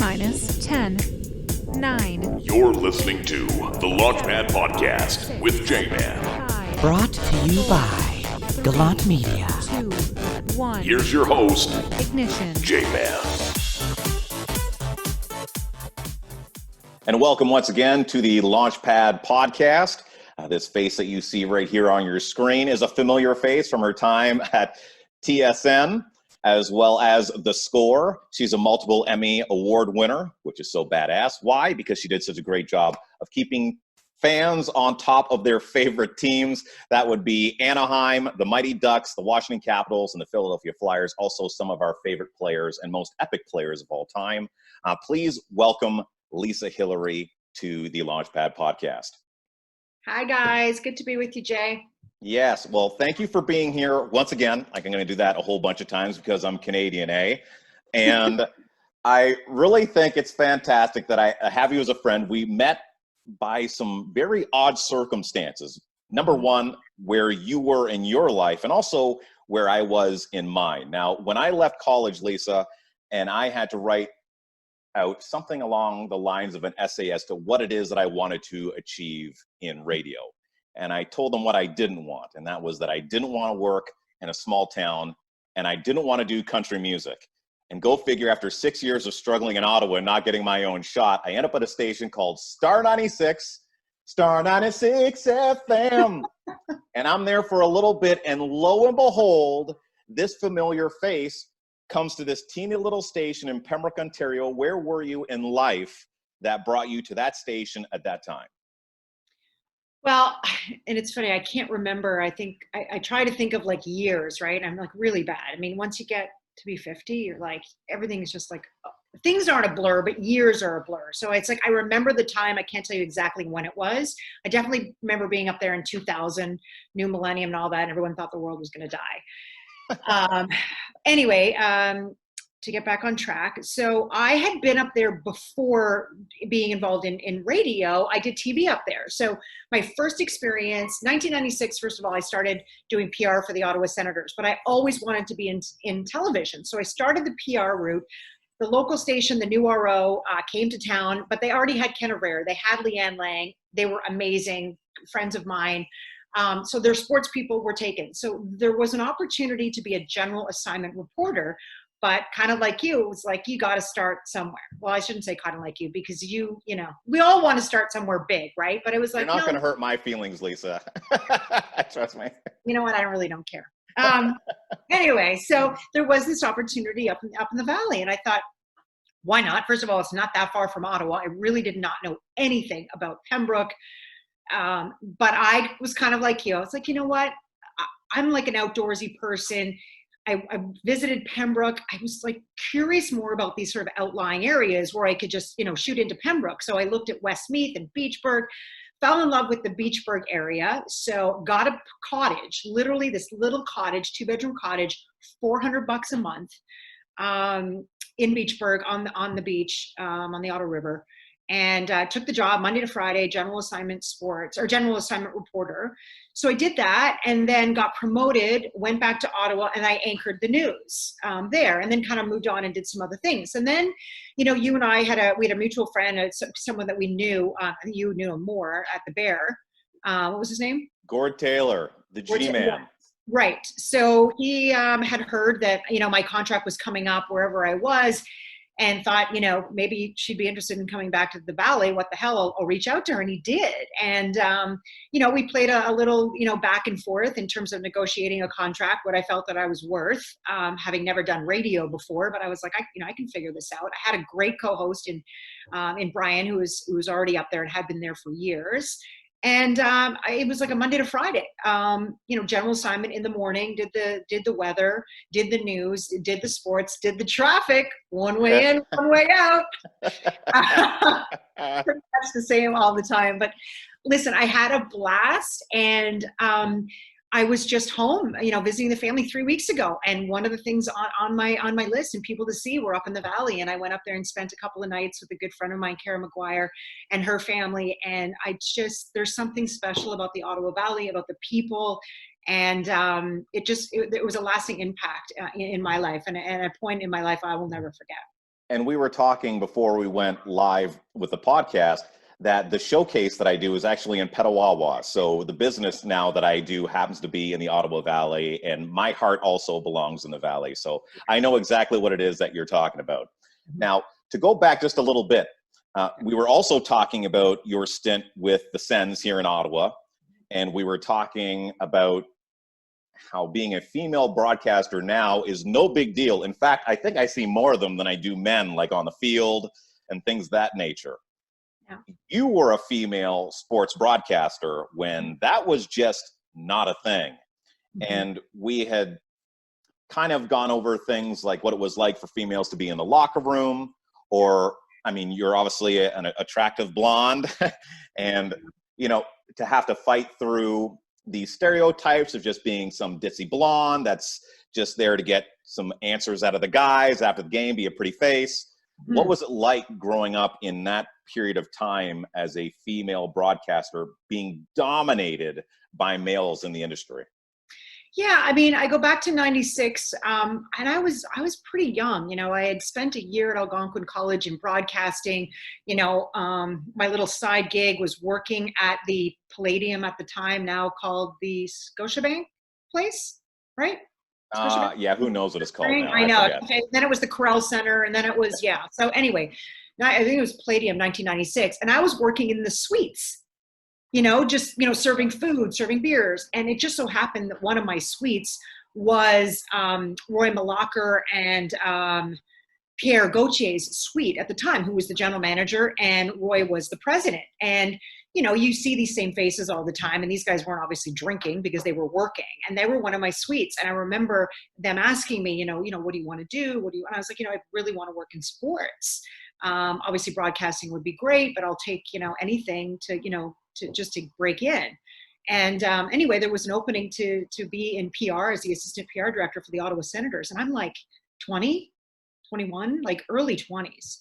minus 10, 9. You're listening to the Launchpad Podcast with J-Man. Brought to you by Gallant Media. 2, 1. Here's your host, Ignition. J-Man. And welcome once again to the Launchpad Podcast. This face that you see right here on your screen is a familiar face from her time at TSN, as well as theScore. She's a multiple Emmy Award winner, which is so badass. Why? Because she did such a great job of keeping fans on top of their favorite teams. That would be Anaheim, the Mighty Ducks, the Washington Capitals, and the Philadelphia Flyers, also some of our favorite players and most epic players of all time. Please welcome Lisa Hillary to the Launchpad Podcast. Hi, guys. Good to be with you, Jay. Yes. Well, thank you for being here once again. Like, I'm going to do that a whole bunch of times because I'm Canadian, eh? And I really think it's fantastic that I have you as a friend. We met by some very odd circumstances. Number one, where you were in your life and also where I was in mine. Now, when I left college, Lisa, and I had to write out something along the lines of an essay as to what it is that I wanted to achieve in radio. And I told them what I didn't want. And that was that I didn't want to work in a small town and I didn't want to do country music. And go figure, after 6 years of struggling in Ottawa and not getting my own shot, I end up at a station called Star 96 FM. And I'm there for a little bit, and lo and behold, this familiar face comes to this teeny little station in Pembroke, Ontario. Where were you in life that brought you to that station at that time? Well, and it's funny, I can't remember. I think I try to think of like years, right? I'm like really bad. I mean, once you get to be 50, you're like, everything is just like, things aren't a blur, but years are a blur. So it's like, I remember the time. I can't tell you exactly when it was. I definitely remember being up there in 2000, new millennium and all that. And everyone thought the world was going to die. Anyway, to get back on track. So I had been up there before being involved in radio. I did TV up there. So my first experience, 1996, first of all, I started doing PR for the Ottawa Senators, but I always wanted to be in television. So I started the PR route. The local station, the new RO, came to town, but they already had Ken Herrera. They had Leanne Lang. They were amazing friends of mine. So their sports people were taken. So there was an opportunity to be a general assignment reporter, but kind of like you, it was like, you got to start somewhere. Well, I shouldn't say kind of like you, because you know, we all want to start somewhere big, right? But it was like, you're not going to hurt my feelings, Lisa. Trust me. You know what? I really don't care. Anyway, so there was this opportunity up in the valley, and I thought, why not? First of all, it's not that far from Ottawa. I really did not know anything about Pembroke. But I was kind of like you. I was like, you know what? I'm like an outdoorsy person. I visited Pembroke. I was like curious more about these sort of outlying areas where I could just, shoot into Pembroke. So I looked at Westmeath and Beachburg, fell in love with the Beachburg area. So got a cottage, literally this little cottage, 2-bedroom cottage, $400 a month, in Beachburg on the beach, on the Ottawa River. And took the job Monday to Friday, general assignment reporter. So I did that and then got promoted, went back to Ottawa, and I anchored the news there, and then kind of moved on and did some other things. And then, you and I we had a mutual friend, someone that we knew, you knew him more at the Bear. What was his name? Gord Taylor, the G-Man. Yeah. Right. So he had heard that, my contract was coming up wherever I was, and thought, maybe she'd be interested in coming back to the Valley. What the hell, I'll reach out to her. And he did. And, we played a little, back and forth in terms of negotiating a contract, what I felt that I was worth, having never done radio before. But I was like, I can figure this out. I had a great co-host in Brian, who was already up there and had been there for years. And it was like a Monday to Friday, general assignment in the morning, did the weather, did the news, did the sports, did the traffic, one way in, one way out. Pretty much the same all the time. But listen, I had a blast, and I was just home, visiting the family 3 weeks ago. And one of the things on my list and people to see were up in the Valley. And I went up there and spent a couple of nights with a good friend of mine, Kara McGuire, and her family. And there's something special about the Ottawa Valley, about the people. And it was a lasting impact in my life, and a point in my life I will never forget. And we were talking before we went live with the podcast that the showcase that I do is actually in Petawawa. So the business now that I do happens to be in the Ottawa Valley, and my heart also belongs in the Valley. So I know exactly what it is that you're talking about. Now, to go back just a little bit, we were also talking about your stint with the Sens here in Ottawa, and we were talking about how being a female broadcaster now is no big deal. In fact, I think I see more of them than I do men, like on the field and things of that nature. Yeah. You were a female sports broadcaster when that was just not a thing. Mm-hmm. And we had kind of gone over things like what it was like for females to be in the locker room, or, I mean, you're obviously an attractive blonde and, you know, to have to fight through these stereotypes of just being some ditzy blonde that's just there to get some answers out of the guys after the game, be a pretty face. What was it like growing up in that period of time as a female broadcaster being dominated by males in the industry? Yeah, I mean, I go back to '96, and I was pretty young. You know, I had spent a year at Algonquin College in broadcasting. You know, my little side gig was working at the Palladium at the time, now called the Scotiabank place, right? Yeah, who knows what it's called now? I know. Forget. Okay. Then it was the Corral Center, and then it was, yeah. So anyway, I think it was Palladium 1996, and I was working in the suites. You know, just, you know, serving food, serving beers. And it just so happened that one of my suites was Roy Malacher and Pierre Gautier's suite at the time, who was the general manager, and Roy was the president. And, you know, you see these same faces all the time, and these guys weren't obviously drinking because they were working, and they were one of my suites. And I remember them asking me, you know, what do you want to do? And I was like, you know, I really want to work in sports. Obviously broadcasting would be great, but I'll take, you know, anything to, you know, to break in. And anyway, there was an opening to be in PR as the assistant PR director for the Ottawa Senators. And I'm like 20, 21, like early 20s.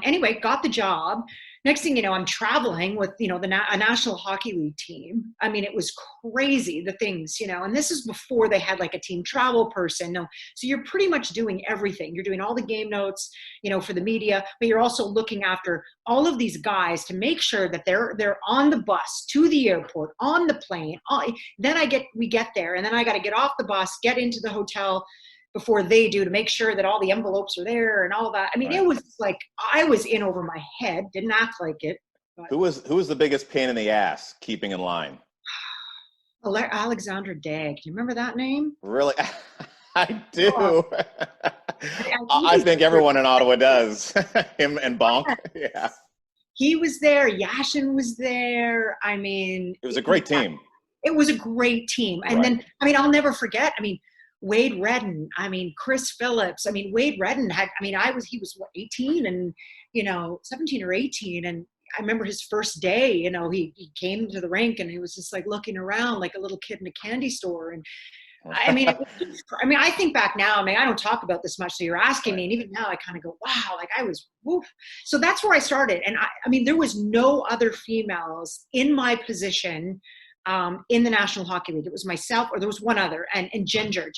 Anyway, got the job. Next thing you know, I'm traveling with, you know, a National Hockey League team. I mean, it was crazy, the things, you know, and this is before they had like a team travel person. No, so you're pretty much doing everything. You're doing all the game notes, you know, for the media, but you're also looking after all of these guys to make sure that they're on the bus to the airport, on the plane. Then we get there, and then I got to get off the bus, get into the hotel before they do, to make sure that all the envelopes are there and all that. I mean, right. It was like I was in over my head. Didn't act like it. But. Who was the biggest pain in the ass keeping in line? Alexandra Dagg. Do you remember that name? Really? I do. Oh. I think everyone in Ottawa does. Him and Bonk. Yeah. He was there. Yashin was there. I mean, it was a great team. It was a great team. And then, I mean, I'll never forget. I mean, Wade Redden, I mean, Chris Phillips. I mean, Wade Redden he was what, 18 and, you know, 17 or 18. And I remember his first day, you know, he came to the rink and he was just like looking around like a little kid in a candy store. And I mean, I think back now, I mean, I don't talk about this much. So you're asking me, and even now I kind of go, wow, like I was, woof. So that's where I started. And I mean, there was no other females in my position in the National Hockey League. It was myself, or there was one other, and Ginger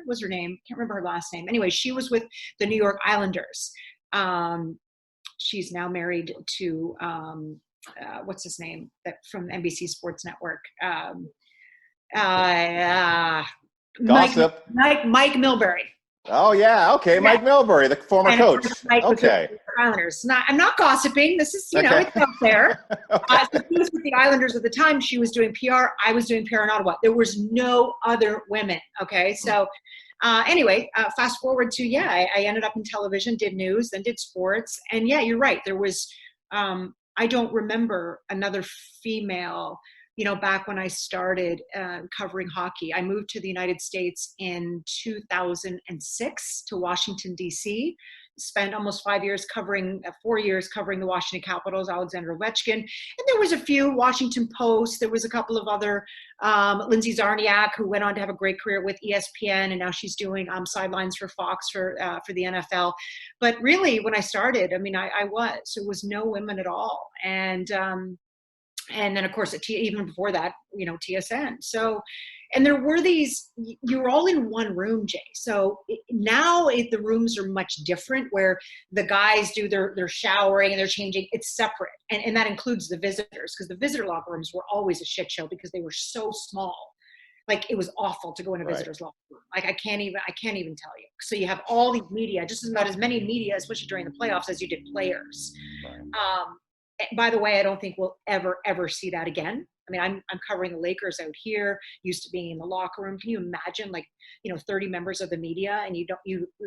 was her name. Can't remember her last name. Anyway, she was with the New York Islanders. She's now married to what's his name, that from NBC Sports Network. Gossip. Mike Milbury. Oh yeah, okay, yeah. Mike Milbury, the former coach. Okay. Islanders. I'm not gossiping. This is, you know, it's out there. Okay. So she was with the Islanders at the time. She was doing PR. I was doing PR in Ottawa. There was no other women. Okay, so anyway, fast forward to I ended up in television, did news, then did sports, and yeah, you're right. There was I don't remember another female. You know, back when I started covering hockey, I moved to the United States in 2006 to Washington, D.C., spent almost 4 years covering the Washington Capitals, Alexander Ovechkin. And there was a few Washington Post. There was a couple of other, Lindsay Zarniak, who went on to have a great career with ESPN, and now she's doing sidelines for Fox for the NFL. But really, when I started, I mean, it was no women at all. And then, of course, even before that, you know, TSN. So And there were these, you were all in one room, Jay. So now the rooms are much different, where the guys do their showering and they're changing. It's separate. And that includes the visitors, because the visitor locker rooms were always a shit show because they were so small. Like, it was awful to go in a visitor's locker room. Like, I can't even tell you. So you have all these media, just about as many media, especially during the playoffs, as you did players. Right. By the way, I don't think we'll ever see that again. I mean, I'm covering the Lakers out here, used to being in the locker room. Can you imagine, 30 members of the media, and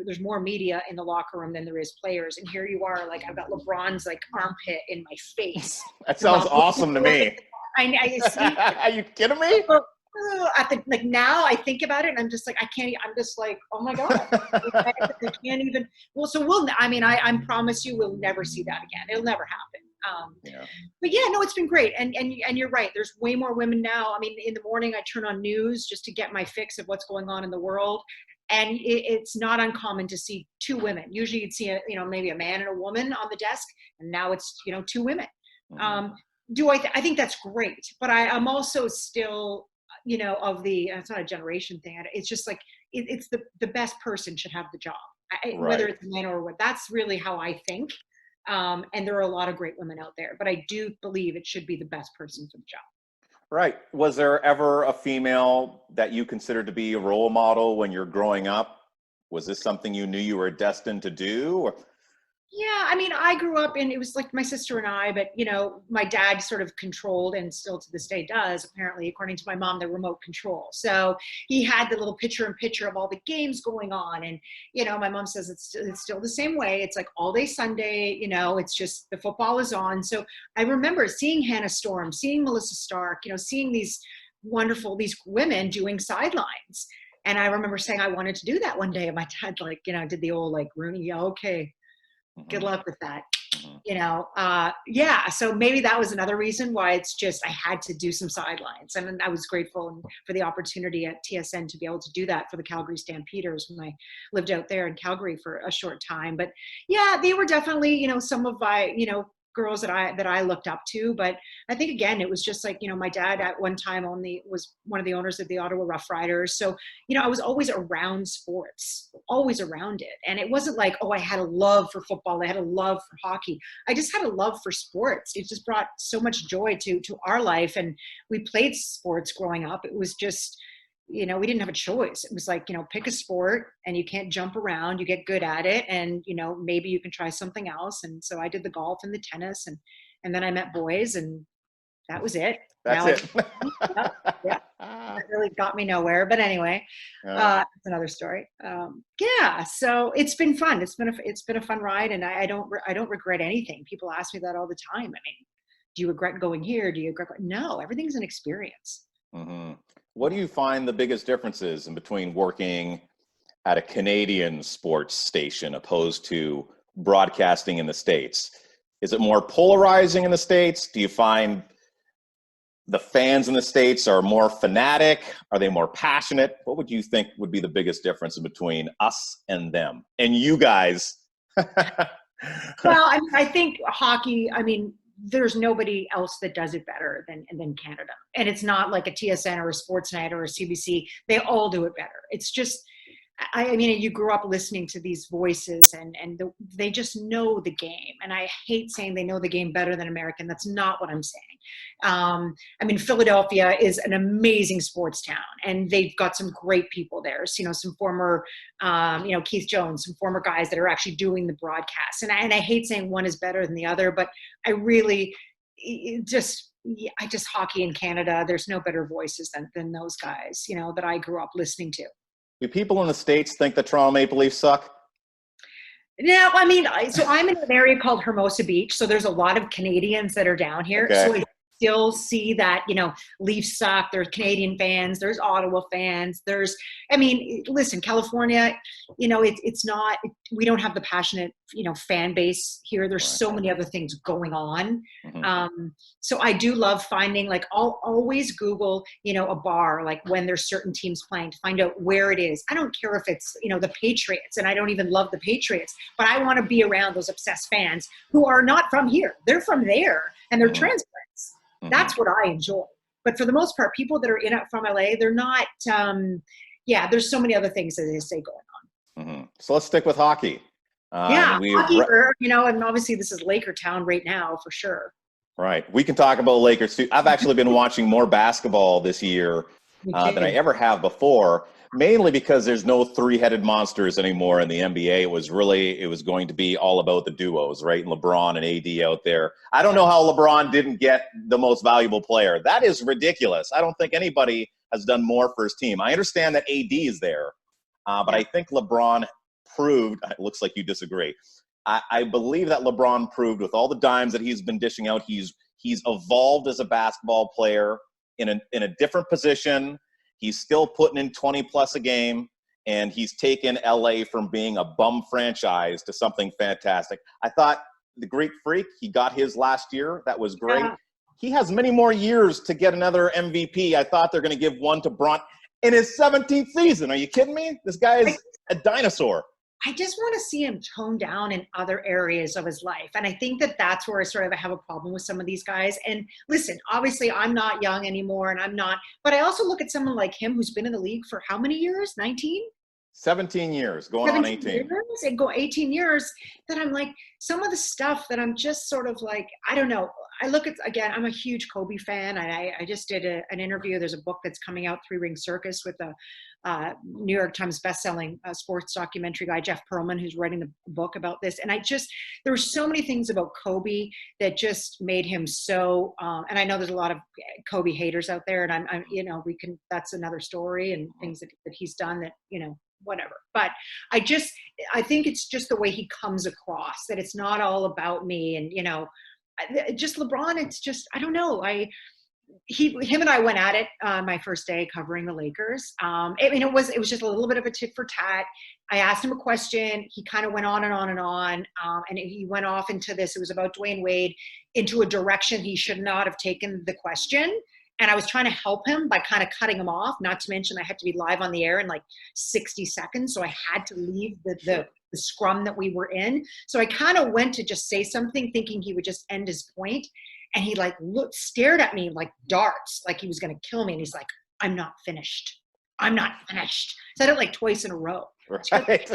there's more media in the locker room than there is players. And here you are, I've got LeBron's armpit in my face. That sounds awesome to me. I see. Are you kidding me? Now I think about it and I'm just like, I'm just like, oh my God. I can't even, I promise you we'll never see that again. It'll never happen. But yeah, no, it's been great. And you're right. There's way more women now. I mean, in the morning I turn on news just to get my fix of what's going on in the world. And it's not uncommon to see two women. Usually you'd see maybe a man and a woman on the desk, and now it's, two women. Mm-hmm. I think that's great, but I'm also still, it's not a generation thing. It's just it's the best person should have the job, right. Whether it's a man or a woman. That's really how I think. And there are a lot of great women out there, but I do believe it should be the best person for the job. Right. Was there ever a female that you considered to be a role model when you're growing up? Was this something you knew you were destined to do? Or? Yeah, I mean, I grew up it was like my sister and I, but, my dad sort of controlled, and still to this day does, apparently, according to my mom, the remote control. So he had the little picture of all the games going on. And, my mom says it's still the same way. It's like all day Sunday, it's just the football is on. So I remember seeing Hannah Storm, seeing Melissa Stark, seeing these women doing sidelines. And I remember saying I wanted to do that one day. And my dad, did the old Rooney, yeah, okay. Good luck with that. So maybe that was another reason why it's just I had to do some sidelines. And I was grateful for the opportunity at TSN to be able to do that for the Calgary Stampeders when I lived out there in Calgary for a short time. But yeah, they were definitely, some of my, girls that I looked up to. But I think, again, it was just my dad at one time was one of the owners of the Ottawa Rough Riders. So, I was always around sports, always around it. And it wasn't like, oh, I had a love for football. I had a love for hockey. I just had a love for sports. It just brought so much joy to our life. And we played sports growing up. It was just, we didn't have a choice. It was pick a sport and you can't jump around, you get good at it. And, maybe you can try something else. And so I did the golf and the tennis and then I met boys and that was it. That's it. Yeah. That really got me nowhere. But anyway, it's another story. So it's been fun. It's been a fun ride, and I don't regret anything. People ask me that all the time. I mean, do you regret going here? Do you regret? No, everything's an experience. Mm-hmm. What do you find the biggest differences in between working at a Canadian sports station opposed to broadcasting in the States? Is it more polarizing in the States? Do you find the fans in the States are more fanatic? Are they more passionate? What would you think would be the biggest difference between us and them and you guys? Well, I think hockey, there's nobody else that does it better than Canada. And it's not like a TSN or a Sportsnet or a CBC. They all do it better. It's just, you grew up listening to these voices and they just know the game. And I hate saying they know the game better than American. That's not what I'm saying. Philadelphia is an amazing sports town and they've got some great people there. So, some former, Keith Jones, some former guys that are actually doing the broadcasts. And I hate saying one is better than the other, but I really hockey in Canada, there's no better voices than those guys, that I grew up listening to. Do people in the States think the Toronto Maple Leafs suck? No, so I'm in an area called Hermosa Beach. So there's a lot of Canadians that are down here. Okay. So I still see that, Leafs suck. There's Canadian fans. There's Ottawa fans. Listen, California, it's not, we don't have the passionate, fan base here. There's so many other things going on. Mm-hmm. So I do love finding, I'll always Google, a bar, when there's certain teams playing to find out where it is. I don't care if it's, the Patriots, and I don't even love the Patriots, but I want to be around those obsessed fans who are not from here. They're from there and they're transplants. Mm-hmm. That's what I enjoy. But for the most part, people that are in it from LA, they're not. There's so many other things that they say going on. Mm-hmm. So let's stick with hockey. Hockey, and obviously this is Laker town right now for sure. Right. We can talk about Lakers too. I've actually been watching more basketball this year than I ever have before, mainly because there's no three-headed monsters anymore in the NBA. It was going to be all about the duos, right? And LeBron and AD out there. I don't know how LeBron didn't get the most valuable player. That is ridiculous. I don't think anybody has done more for his team. I understand that AD is there, but I think LeBron proved, it looks like you disagree. I believe that LeBron proved with all the dimes that he's been dishing out, he's evolved as a basketball player in a different position. He's still putting in 20 plus a game, and he's taken LA from being a bum franchise to something fantastic. I thought the Greek Freak, he got his last year. That was great. Yeah. He has many more years to get another MVP. I thought they're going to give one to Bron in his 17th season. Are you kidding me? This guy is a dinosaur. I just want to see him tone down in other areas of his life. And I think that that's where I sort of have a problem with some of these guys. And listen, obviously I'm not young anymore and I'm not, but I also look at someone like him who's been in the league for how many years? 19? 17 years, going on 18. Years, and go 18 years, that I'm like, some of the stuff that I'm just sort of like, I don't know. I look at, again, I'm a huge Kobe fan. I just did an interview. There's a book that's coming out, Three Ring Circus, with a New York Times bestselling sports documentary guy, Jeff Pearlman, who's writing the book about this. And there were so many things about Kobe that just made him so, and I know there's a lot of Kobe haters out there, and I'm that's another story, and things that he's done that, whatever. But I think it's just the way he comes across, that it's not all about me. And, just LeBron, it's just, I don't know. Him and I went at it my first day covering the Lakers. It was just a little bit of a tit for tat. I asked him a question. He kind of went on and on and on. And he went off into this. It was about Dwayne Wade, into a direction he should not have taken the question. And I was trying to help him by kind of cutting him off, not to mention I had to be live on the air in like 60 seconds. So I had to leave the scrum that we were in. So I kind of went to just say something thinking he would just end his point. And he stared at me like darts, like he was going to kill me. And he's like, I'm not finished. I'm not finished. Said it like twice in a row. Right.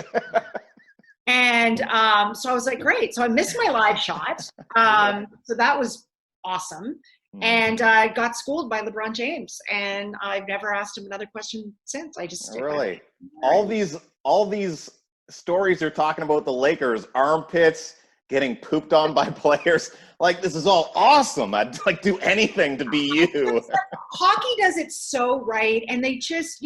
And so I was like, great. So I missed my live shot. So that was awesome. And I got schooled by LeBron James, and I've never asked him another question since. I just really all these stories you're talking about the Lakers, armpits, getting pooped on by players. Like, this is all awesome. I'd like do anything to be you. Hockey does it so right, and they just,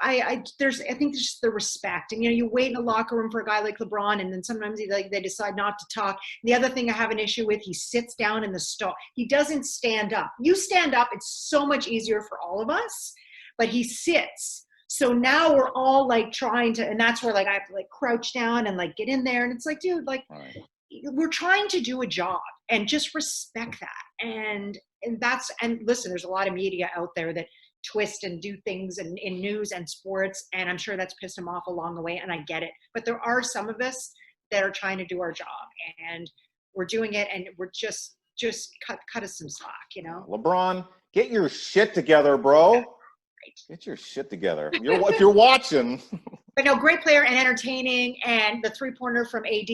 I think there's just the respect, and you wait in the locker room for a guy like LeBron, and then sometimes they decide not to talk. The other thing I have an issue with, he sits down in the stall. He doesn't stand up. You stand up, it's so much easier for all of us, but he sits. So now we're all like trying to, and that's where like I have to like crouch down and like get in there, and it's like, dude, like. Right. We're trying to do a job, and just respect that. And listen, there's a lot of media out there that twist and do things in news and sports, and I'm sure that's pissed them off along the way, and I get it. But there are some of us that are trying to do our job, and we're doing it, and we're just cut us some slack, LeBron, get your shit together, bro. Right. Get your shit together. If you're watching. But no, great player and entertaining, and the three-pointer from AD.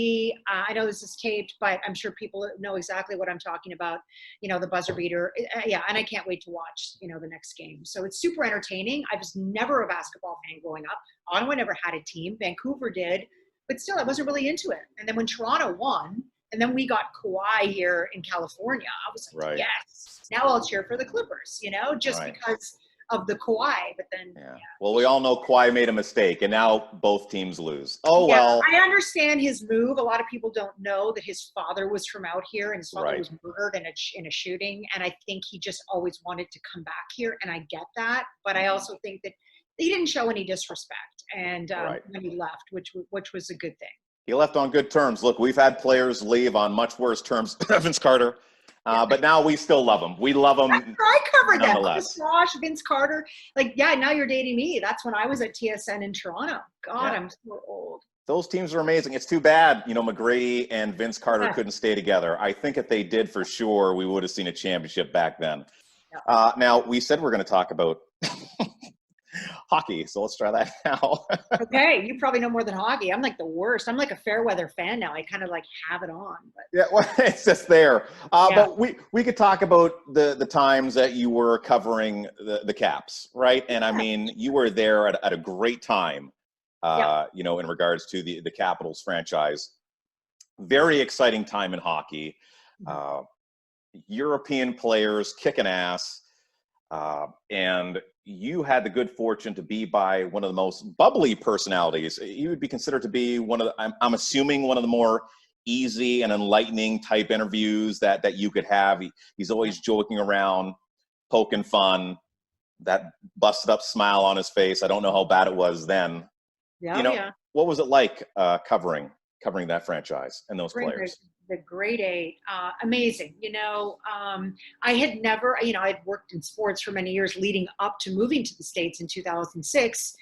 I know this is taped, but I'm sure people know exactly what I'm talking about. The buzzer beater. Yeah, and I can't wait to watch, the next game. So it's super entertaining. I was never a basketball fan growing up. Ottawa never had a team. Vancouver did, but still, I wasn't really into it. And then when Toronto won, and then we got Kawhi here in California, I was like, right. Yes, now I'll cheer for the Clippers, just right. Because of the Kawhi, but then yeah. Well, we all know Kawhi made a mistake, and now both teams lose. Oh, yeah, well. I understand his move. A lot of people don't know that his father was from out here, and his father right. was murdered in a shooting, and I think he just always wanted to come back here, and I get that, but I also think that he didn't show any disrespect, and right. when he left, which was a good thing. He left on good terms. Look, we've had players leave on much worse terms. Vince Carter. But now we still love him. We love him. I covered that. Josh, Vince Carter. Like, yeah, now you're dating me. That's when I was at TSN in Toronto. God, yeah. I'm so old. Those teams are amazing. It's too bad, McGrady and Vince Carter couldn't stay together. I think if they did, for sure, we would have seen a championship back then. Now, we said we're going to talk about hockey, so let's try that now. Okay, you probably know more than hockey. I'm like the worst. I'm like a fair weather fan now. I kind of like have it on. But. Yeah, well, it's just there. But we could talk about the times that you were covering the Caps, right? And I mean, you were there at a great time, you know, in regards to the Capitals franchise. Very exciting time in hockey. European players kicking ass. And you had the good fortune to be by one of the most bubbly personalities. You would be considered to be one of the, I'm assuming, one of the more easy and enlightening type interviews that you could have. He's always joking around, poking fun, that busted up smile on his face. I don't know how bad it was then. Yeah, you know, what was it like covering that franchise and those players? The grade 8, amazing. You know, I had never, you know, I'd worked in sports for many years leading up to moving to the States in 2006.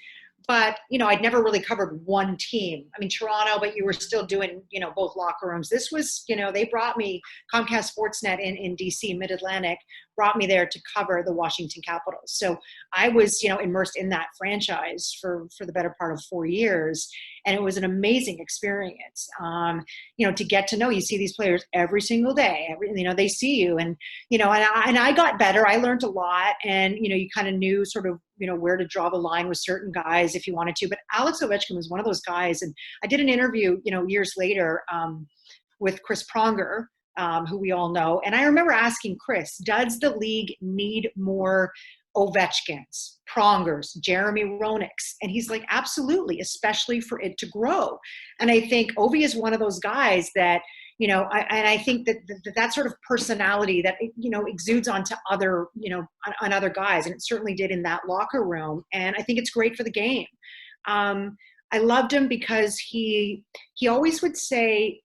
But, you know, I'd never really covered one team. I mean, Toronto, but you were still doing, you know, both locker rooms. This was, you know, they brought me, Comcast Sportsnet in DC, Mid-Atlantic, brought me there to cover the Washington Capitals. So I was, you know, immersed in that franchise for the better part of 4 years. And it was an amazing experience, you know, to get to know, you see these players every single day, you know, they see you and, you know, and I got better. I learned a lot and, you know, you kind of knew sort of, you know, where to draw the line with certain guys if you wanted to, but Alex Ovechkin was one of those guys. And I did an interview, you know, years later with Chris Pronger, who we all know. And I remember asking Chris, does the league need more Ovechkins, Prongers, Jeremy Roenick's? And he's like, absolutely, especially for it to grow. And I think Ovi is one of those guys that, you know, I think that sort of personality that, you know, exudes onto other, you know, on other guys. And it certainly did in that locker room. And I think it's great for the game. I loved him because he always would say,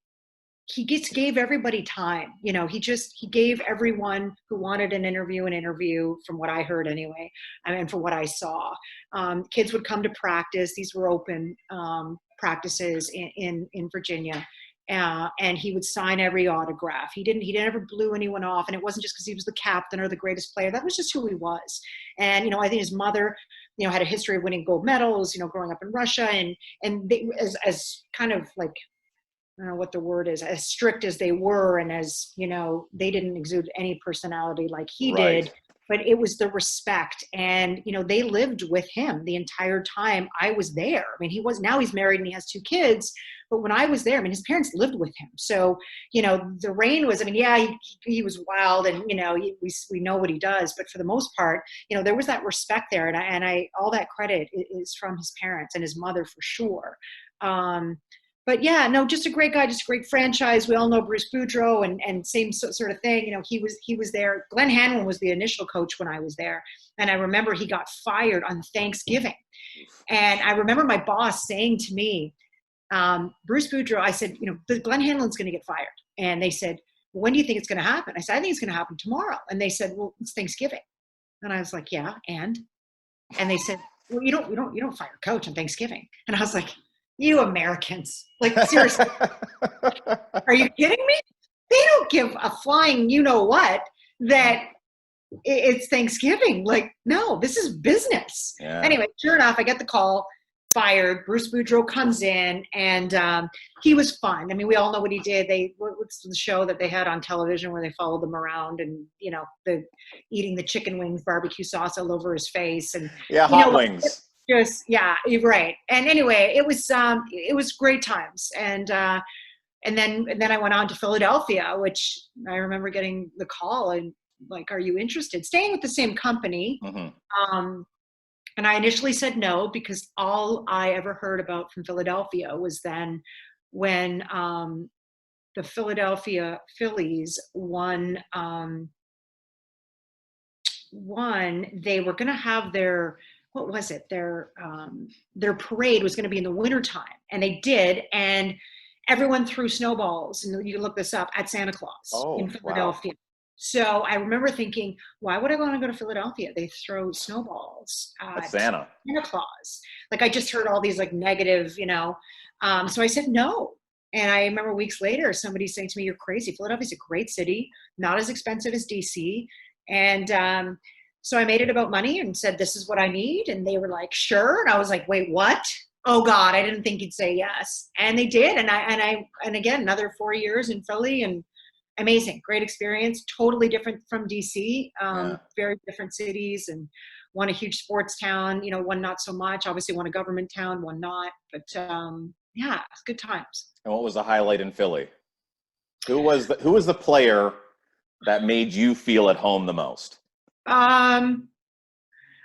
he gave everybody time. You know, he gave everyone who wanted an interview from what I heard anyway. I mean, from what I saw, kids would come to practice. These were open practices in Virginia. And he would sign every autograph. He never blew anyone off. And it wasn't just because he was the captain or the greatest player. That was just who he was. And, you know, I think his mother, you know, had a history of winning gold medals, you know, growing up in Russia. And they, as kind of like, I don't know what the word is, as strict as they were, and as, you know, they didn't exude any personality like he did, but it was the respect. And, you know, they lived with him the entire time I was there. I mean, now he's married and he has 2 kids, but when I was there, I mean, his parents lived with him. So, you know, the reign was, I mean, yeah, he was wild and, you know, we know what he does, but for the most part, you know, there was that respect there. And I all that credit is from his parents and his mother for sure. But yeah, no, just a great guy, just a great franchise. We all know Bruce Boudreau and same sort of thing. You know, he was there. Glenn Hanlon was the initial coach when I was there. And I remember he got fired on Thanksgiving. And I remember my boss saying to me, Bruce Boudreau, I said, you know, Glenn Hanlon's going to get fired. And they said, well, when do you think it's going to happen? I said, I think it's going to happen tomorrow. And they said, well, it's Thanksgiving. And I was like, yeah, and they said, well, you don't fire a coach on Thanksgiving. And I was like, you Americans, like, seriously, are you kidding me? They don't give a flying you-know-what that it's Thanksgiving. Like, no, this is business. Yeah. Anyway, sure enough, I get the call, fired. Bruce Boudreau comes in, and he was fun. I mean, we all know what he did. What's the show that they had on television where they followed them around and, you know, eating the chicken wings, barbecue sauce all over his face. And yeah, hot wings. Just, yeah, you're right. And anyway, it was great times. And then I went on to Philadelphia, which I remember getting the call and like, are you interested? Staying with the same company. Mm-hmm. And I initially said no, because all I ever heard about from Philadelphia was then when the Philadelphia Phillies won, they were going to have their, what was it? Their parade was going to be in the wintertime, and they did. And everyone threw snowballs, and you can look this up, at Santa Claus in Philadelphia. Wow. So I remember thinking, why would I want to go to Philadelphia? They throw snowballs at Santa Claus. Like, I just heard all these like negative, you know. So I said no. And I remember weeks later, somebody saying to me, you're crazy. Philadelphia's a great city, not as expensive as DC. And so I made it about money and said, this is what I need. And they were like, sure. And I was like, wait, what? Oh God, I didn't think you'd say yes. And they did. And again, another 4 years in Philly, and amazing, great experience. Totally different from DC, very different cities, and one a huge sports town, one not so much, obviously one a government town, one not, but yeah, it's good times. And what was the highlight in Philly? Who was the player that made you feel at home the most?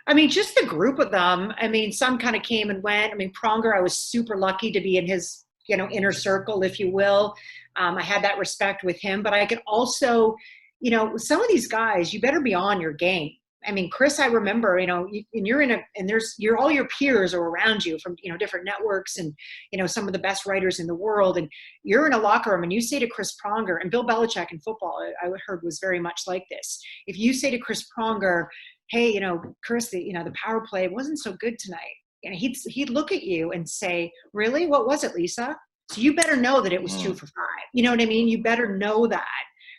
I mean, just the group of them. I mean, some kind of came and went. I mean, Pronger, I was super lucky to be in his, inner circle, if you will. I had that respect with him, but I could also, some of these guys, you better be on your game. I mean, Chris, I remember, and you're all your peers are around you from, different networks and, some of the best writers in the world. And you're in a locker room and you say to Chris Pronger, and Bill Belichick in football, I heard was very much like this. If you say to Chris Pronger, hey, Chris, the power play wasn't so good tonight. And he'd look at you and say, really? What was it, Lisa? So you better know that it was 2 for 5. You know what I mean? You better know that,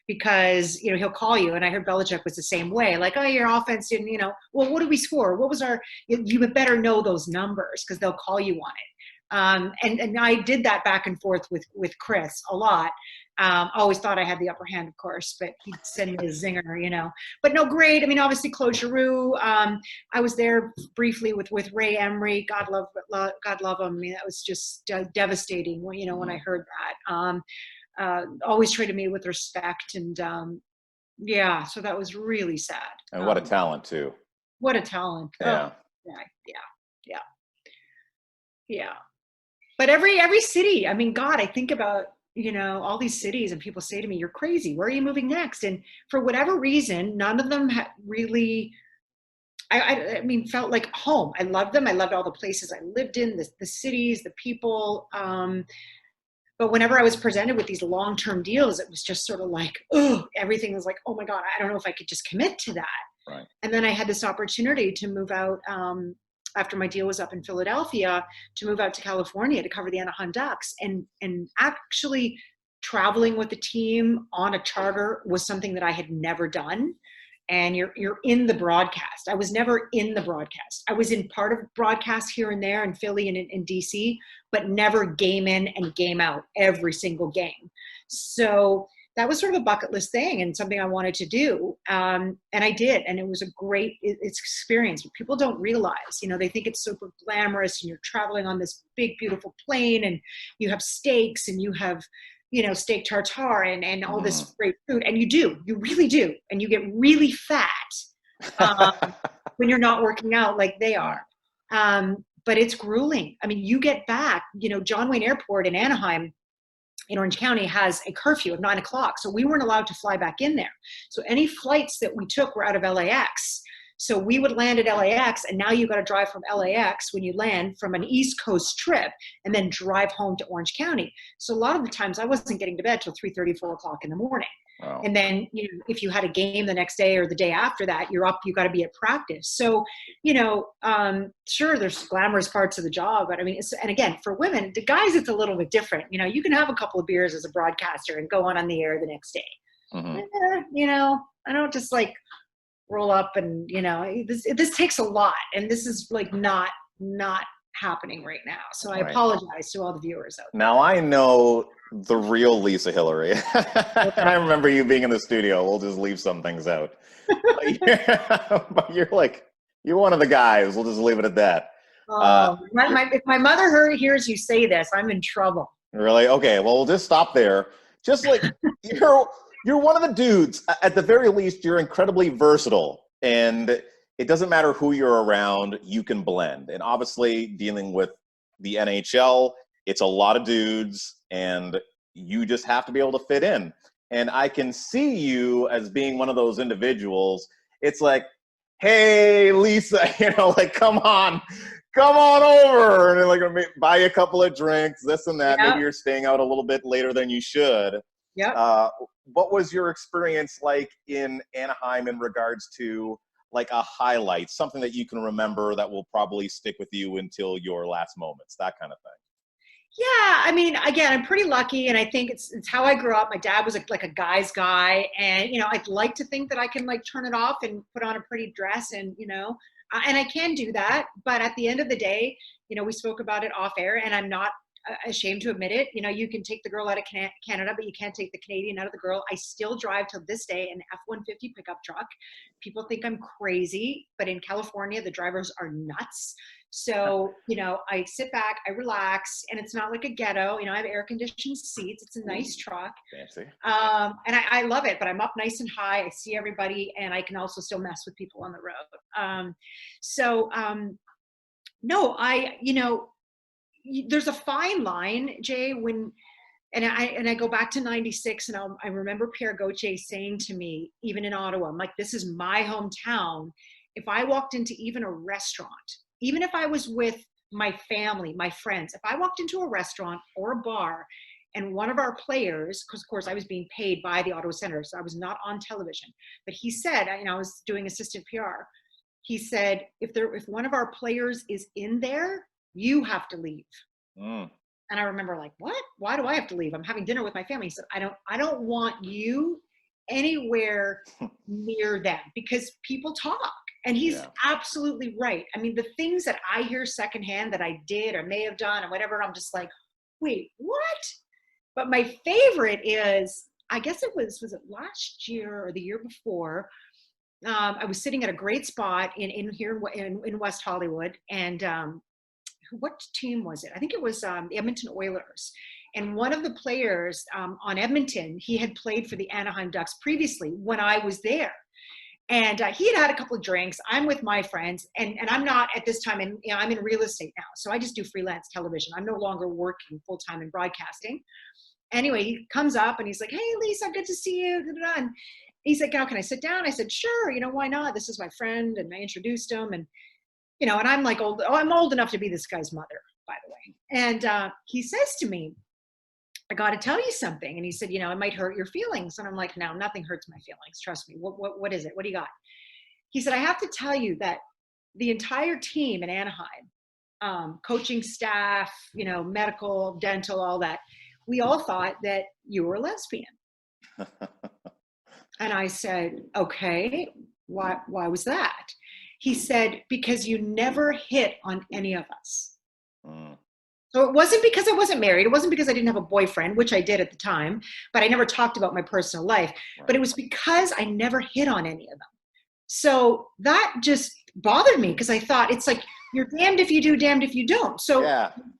because, he'll call you. And I heard Belichick was the same way. Like, oh, your offense didn't, well, what did we score? What was you better know those numbers, because they'll call you on it. And I did that back and forth with Chris a lot. Always thought I had the upper hand, of course, but he'd send me a zinger, But no, great. I mean, obviously, Claude Giroux. I was there briefly with Ray Emery. God love him. I mean, that was just devastating. When I heard that. Always treated me with respect, and yeah, so that was really sad. And what a talent too. What a talent. Yeah. Oh, yeah. But every city. I mean, God, I think about. All these cities, and people say to me, you're crazy. Where are you moving next? And for whatever reason, none of them really, I mean, felt like home. I loved them. I loved all the places I lived in, the cities, the people. But whenever I was presented with these long-term deals, it was just sort of like, oh, everything was like, oh my God, I don't know if I could just commit to that. Right. And then I had this opportunity to move out after my deal was up in Philadelphia, to move out to California to cover the Anaheim Ducks. And actually traveling with the team on a charter was something that I had never done. And you're in the broadcast. I was never in the broadcast. I was in part of broadcast here and there in Philly and in DC, but never game in and game out every single game. So that was sort of a bucket list thing and something I wanted to do. And I did. And it was a great experience. But people don't realize, they think it's super glamorous and you're traveling on this big, beautiful plane and you have steaks and you have, steak tartare and all this great food. And you really do. And you get really fat when you're not working out like they are. But it's grueling. I mean, you get back, John Wayne Airport in Anaheim, in Orange County, has a curfew of 9 o'clock. So we weren't allowed to fly back in there. So any flights that we took were out of LAX. So we would land at LAX, and now you got to drive from LAX when you land from an East Coast trip and then drive home to Orange County. So a lot of the times I wasn't getting to bed till 3:30, 4 o'clock in the morning. Wow. And then, if you had a game the next day or the day after that, you're up, you got to be at practice. So, sure, there's glamorous parts of the job, but I mean, and again, for women, the guys, it's a little bit different. You can have a couple of beers as a broadcaster and go on the air the next day. I don't just like roll up and, this takes a lot, and this is like not happening right now. So I apologize to all the viewers out there. Now I know the real Lisa Hillary. And I remember you being in the studio. We'll just leave some things out. But you're one of the guys. We'll just leave it at that. If my mother hears you say this, I'm in trouble. Really? Okay. Well, we'll just stop there. Just like you're one of the dudes. At the very least, you're incredibly versatile, and it doesn't matter who you're around, you can blend. And obviously, dealing with the NHL, it's a lot of dudes, and you just have to be able to fit in. And I can see you as being one of those individuals. It's like, hey, Lisa, come on over, and like buy you a couple of drinks, this and that. Yeah. Maybe you're staying out a little bit later than you should. Yeah. What was your experience like in Anaheim in regards to like a highlight, something that you can remember that will probably stick with you until your last moments, that kind of thing? Yeah, I mean, again, I'm pretty lucky, and I think it's how I grew up. My dad was like a guy's guy, and I'd like to think that I can like turn it off and put on a pretty dress, and and I can do that. But at the end of the day, we spoke about it off air, and I'm not ashamed to admit it. You can take the girl out of Canada, but you can't take the Canadian out of the girl. I still drive to this day an F-150 pickup truck. People think I'm crazy, but in California, the drivers are nuts. So, I sit back, I relax, and it's not like a ghetto. I have air conditioned seats. It's a nice truck. Fancy. And I love it, but I'm up nice and high. I see everybody, and I can also still mess with people on the road. No, there's a fine line, Jay, and I go back to 96, and I remember Pierre Gauthier saying to me, even in Ottawa, I'm like, this is my hometown. If I walked into even a restaurant, even if I was with my family, my friends, if I walked into a restaurant or a bar and one of our players, because of course I was being paid by the Ottawa Senators, so I was not on television, but he said, I was doing assistant PR. He said, if one of our players is in there, you have to leave. And I remember like, what? Why do I have to leave? I'm having dinner with my family. He said, I don't want you anywhere near them because people talk. And he's absolutely right. I mean, the things that I hear secondhand that I did or may have done or whatever, I'm just like, wait, what? But my favorite is, I guess was it last year or the year before? I was sitting at a great spot in West Hollywood, and what team was it? I think it was the Edmonton Oilers. And one of the players on Edmonton, he had played for the Anaheim Ducks previously when I was there. And he had a couple of drinks. I'm with my friends, and I'm not at this time, and I'm in real estate now, so I just do freelance television. I'm no longer working full time in broadcasting. Anyway, he comes up and he's like, "Hey, Lisa, good to see you." And he's like, "How can I sit down?" I said, "Sure. Why not? This is my friend." And I introduced him, and and I'm like I'm old enough to be this guy's mother, by the way. And he says to me, I got to tell you something. And he said, it might hurt your feelings. And I'm like, no, nothing hurts my feelings. Trust me. What is it? What do you got? He said, I have to tell you that the entire team in Anaheim, coaching staff, medical, dental, all that, we all thought that you were a lesbian. And I said, okay, why was that? He said, because you never hit on any of us. So it wasn't because I wasn't married. It wasn't because I didn't have a boyfriend, which I did at the time, but I never talked about my personal life. Right. But it was because I never hit on any of them. So that just bothered me because I thought it's like, you're damned if you do, damned if you don't. So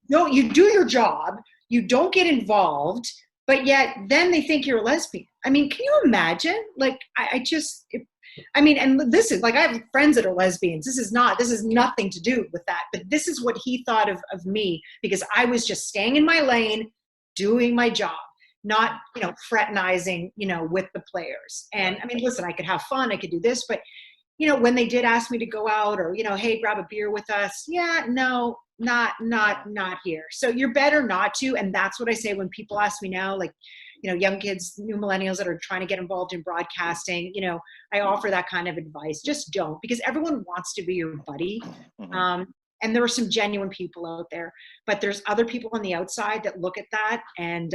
no, you do your job, you don't get involved, but yet then they think you're a lesbian. I mean, can you imagine? Like, and this is like, I have friends that are lesbians. This is nothing to do with that, but this is what he thought of me, because I was just staying in my lane, doing my job, not, fraternizing, with the players. And I mean, listen, I could have fun, I could do this, but when they did ask me to go out or, hey, grab a beer with us. Yeah, no, not here. So you're better not to. And that's what I say when people ask me now, like, young kids, new millennials that are trying to get involved in broadcasting, I offer that kind of advice. Just don't, because everyone wants to be your buddy. And there are some genuine people out there, but there's other people on the outside that look at that and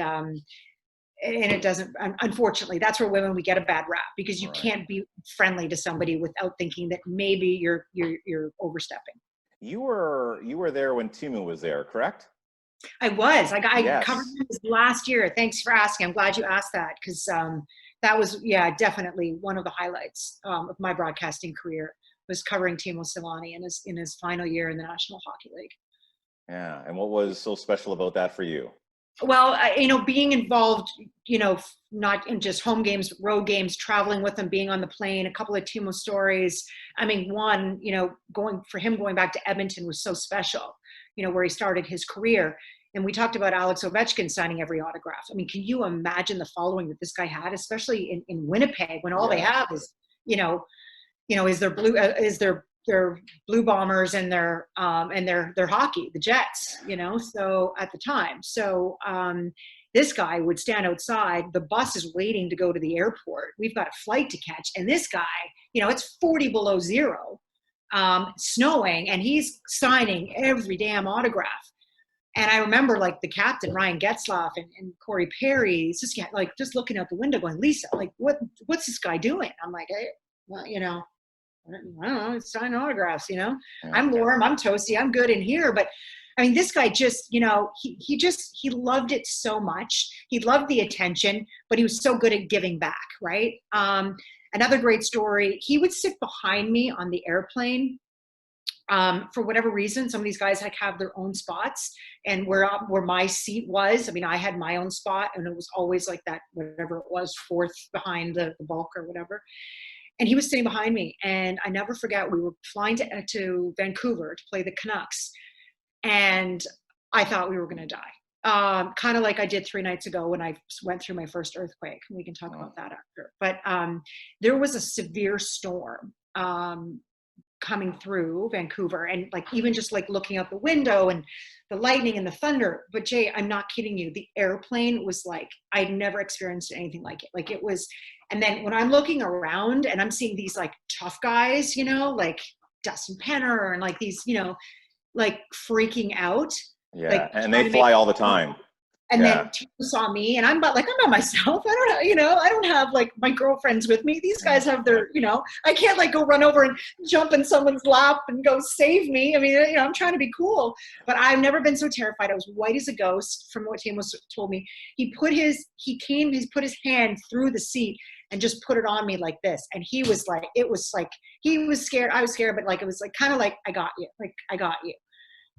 it doesn't, unfortunately, that's where women, we get a bad rap, because you can't be friendly to somebody without thinking that maybe you're overstepping. You were there when Timu was there, correct? I was. I covered this last year. Thanks for asking. I'm glad you asked that, because that was, definitely one of the highlights of my broadcasting career, was covering Timo Silani in his final year in the National Hockey League. Yeah. And what was so special about that for you? Well, being involved, not in just home games, road games, traveling with him, being on the plane, a couple of Timo stories. I mean, one, going back to Edmonton was so special, where he started his career. And we talked about Alex Ovechkin signing every autograph. I mean, can you imagine the following that this guy had, especially in Winnipeg, when all they have is, is their Blue Bombers and their hockey, the Jets, so at the time. So this guy would stand outside, the bus is waiting to go to the airport, we've got a flight to catch, and this guy, it's 40 below zero, snowing, and he's signing every damn autograph. And I remember like the captain, Ryan Getzlaff, and Corey Perry, it's just like just looking out the window going, Lisa, like what's this guy doing? I'm like, hey, well, you know, I don't know, it's signing autographs, you know. I'm warm, I'm toasty, I'm good in here. But I mean, this guy just, you know, he loved it so much. He loved the attention, but he was so good at giving back, right? Another great story, he would sit behind me on the airplane. For whatever reason, some of these guys like have their own spots, and where my seat was, I mean, I had my own spot, and it was always like that, whatever it was, fourth behind the bulk or whatever. And he was sitting behind me, and I never forget, we were flying to Vancouver to play the Canucks, and I thought we were going to die. Kind of like I did 3 nights ago when I went through my first earthquake. We can talk about that after. But there was a severe storm coming through Vancouver, and like even just like looking out the window and the lightning and the thunder. But Jay, I'm not kidding you, the airplane was like, I'd never experienced anything like it. Like it was, and then when I'm looking around and I'm seeing these like tough guys, you know, like Dustin Penner and like these, you know, like freaking out. Yeah, like, and they fly all the time. And then Tina saw me, and I'm by myself. I don't, you know, I don't have like my girlfriends with me. These guys have their, you know, I can't like go run over and jump in someone's lap and go save me. I mean, you know, I'm trying to be cool, but I've never been so terrified. I was white as a ghost from what Tim told me. He put his hand through the seat and just put it on me like this. And he was like, it was like, he was scared. I was scared, but like, it was like, kind of like, I got you. Like, I got you.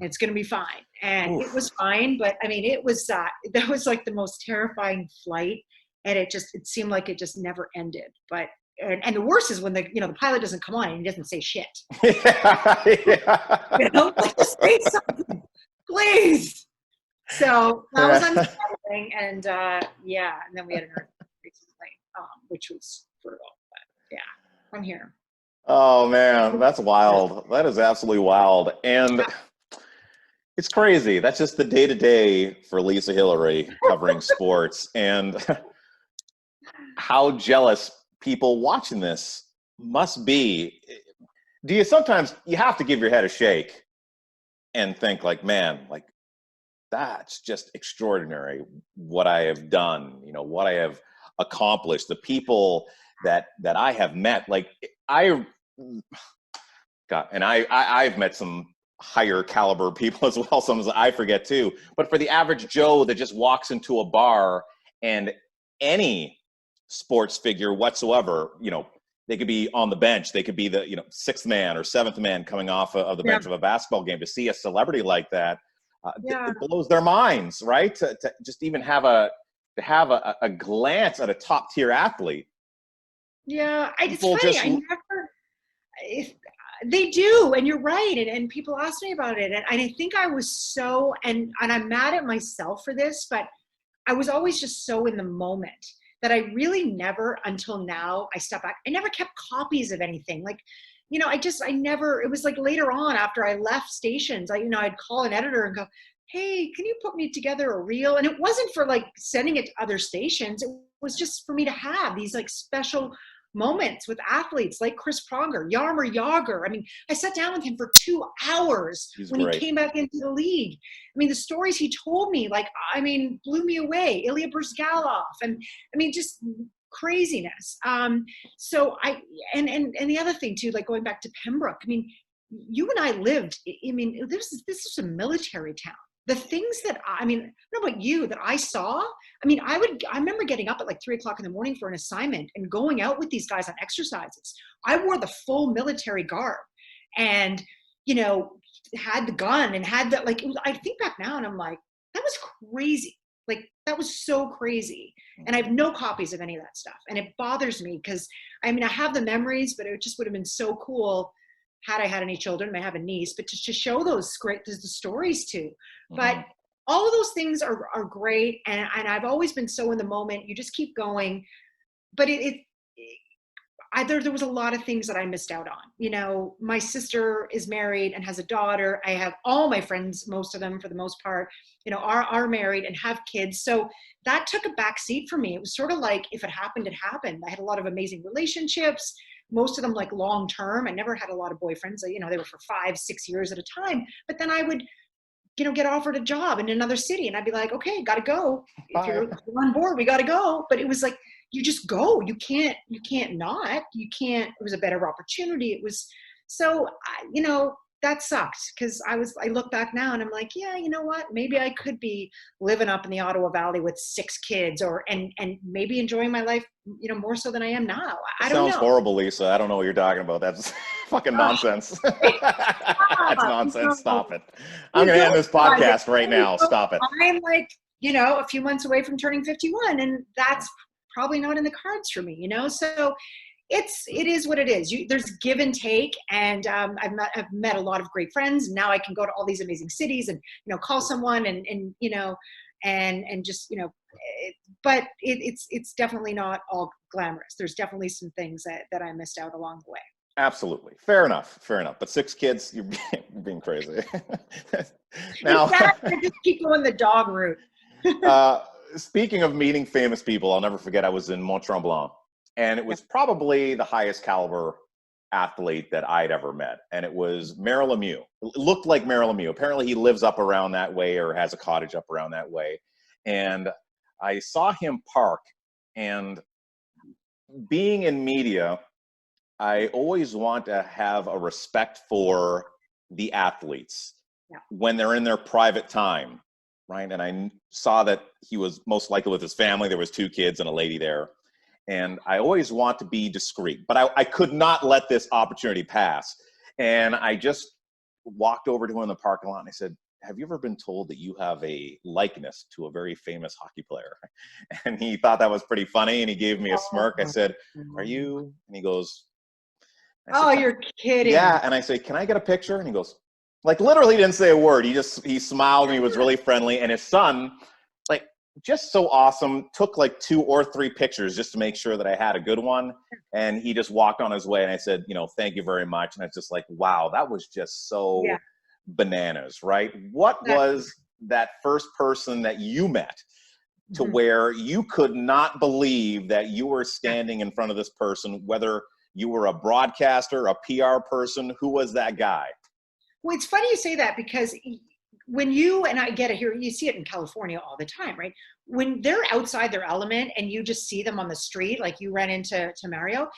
It's going to be fine. And It was fine. But I mean, it was, that was like the most terrifying flight. And it seemed like it just never ended. But, and the worst is when the pilot doesn't come on and he doesn't say shit. You know, like, just say something, please. So that was unsettling. And and then we had an earthquake recently, which was brutal. But yeah, I'm here. Oh man, that's wild. That is absolutely wild. And it's crazy. That's just the day-to-day for Lisa Hillary covering sports. And how jealous people watching this must be. Do you sometimes, you have to give your head a shake and think like, man, like that's just extraordinary what I have done, you know, what I have accomplished, the people that I have met. Like I've met some higher caliber people as well. Sometimes I forget too. But for the average Joe that just walks into a bar, and any sports figure whatsoever, you know, they could be on the bench, they could be the, you know, 6th man or 7th man coming off of the bench of a basketball game, to see a celebrity like that, it blows their minds, right? To just even have a glance at a top tier athlete. Yeah, it's funny. They do, and you're right. And people ask me about it, and I think I was so, and I'm mad at myself for this, but I was always just so in the moment that I really never, until now, I step back, I never kept copies of anything. Like, you know, I never, it was like later on after I left stations, I'd call an editor and go, hey, can you put me together a reel? And it wasn't for like sending it to other stations. It was just for me to have these like special moments with athletes like Chris Pronger, Jaromir Jagr. I mean, I sat down with him for 2 hours when he came back into the league. I mean, the stories he told me, like, I mean, blew me away. Ilya Bryzgalov, and I mean, just craziness. So and the other thing too, like going back to Pembroke, I mean, you and I lived, I mean, this is a military town. The things that I don't know about you, that I saw, I mean, I remember getting up at like 3 o'clock in the morning for an assignment and going out with these guys on exercises. I wore the full military garb and, you know, had the gun and had that, like, I think back now and I'm like, that was crazy. Like, that was so crazy. And I have no copies of any of that stuff. And it bothers me because, I mean, I have the memories, but it just would have been so cool had I had any children. I have a niece, but to show the stories too. But all of those things are great. And I've always been so in the moment. You just keep going. But there was a lot of things that I missed out on. You know, my sister is married and has a daughter. I have all my friends, most of them for the most part, you know, are married and have kids. So that took a back seat for me. It was sort of like, if it happened, it happened. I had a lot of amazing relationships, most of them like long term. I never had a lot of boyfriends. You know, they were for 5-6 years at a time. But then I would get offered a job in another city. And I'd be like, okay, got to go. If Bye. you're on board, we got to go. But it was like, you just go. You can't not. You can't. It was a better opportunity. It was so, that sucked because I look back now and I'm like, yeah, you know what? Maybe I could be living up in the Ottawa Valley with 6 kids and maybe enjoying my life, more so than I am now. I don't know. Sounds horrible, Lisa. I don't know what you're talking about. That's fucking nonsense. That's nonsense. Stop it. I'm going to end this podcast right now. Stop it. I'm like, a few months away from turning 51, and that's probably not in the cards for me, So it is what it is. There's give and take, and I've met a lot of great friends. Now I can go to all these amazing cities and call someone and just but it's definitely not all glamorous. There's definitely some things that I missed out along the way. Absolutely. Fair enough. But 6 kids, you're being crazy. Now, I just keep going the dog route. Speaking of meeting famous people, I'll never forget I was in Mont Tremblant, and it was probably the highest caliber athlete that I'd ever met. And it was Merrill Lemieux. It looked like Merrill Lemieux. Apparently he lives up around that way or has a cottage up around that way. And I saw him park, and being in media, I always want to have a respect for the athletes when they're in their private time, right? And I saw that he was most likely with his family. There was 2 kids and a lady there. And I always want to be discreet, but I could not let this opportunity pass. And I just walked over to him in the parking lot and I said, have you ever been told that you have a likeness to a very famous hockey player? And he thought that was pretty funny, and he gave me a smirk. I said, are you? And he goes, oh, you're kidding. Yeah. And I say, can I get a picture? And he goes, like, literally didn't say a word. He smiled and he was really friendly. And his son, like, just so awesome, took like 2 or 3 pictures just to make sure that I had a good one. And he just walked on his way. And I said, thank you very much. And it's just like, wow, that was just so bananas, right? What was that first person that you met to where you could not believe that you were standing in front of this person, whether you were a broadcaster, a PR person? Who was that guy? Well, it's funny you say that, because when and I get it here, you see it in California all the time, right? When they're outside their element and you just see them on the street, like you ran into Mario,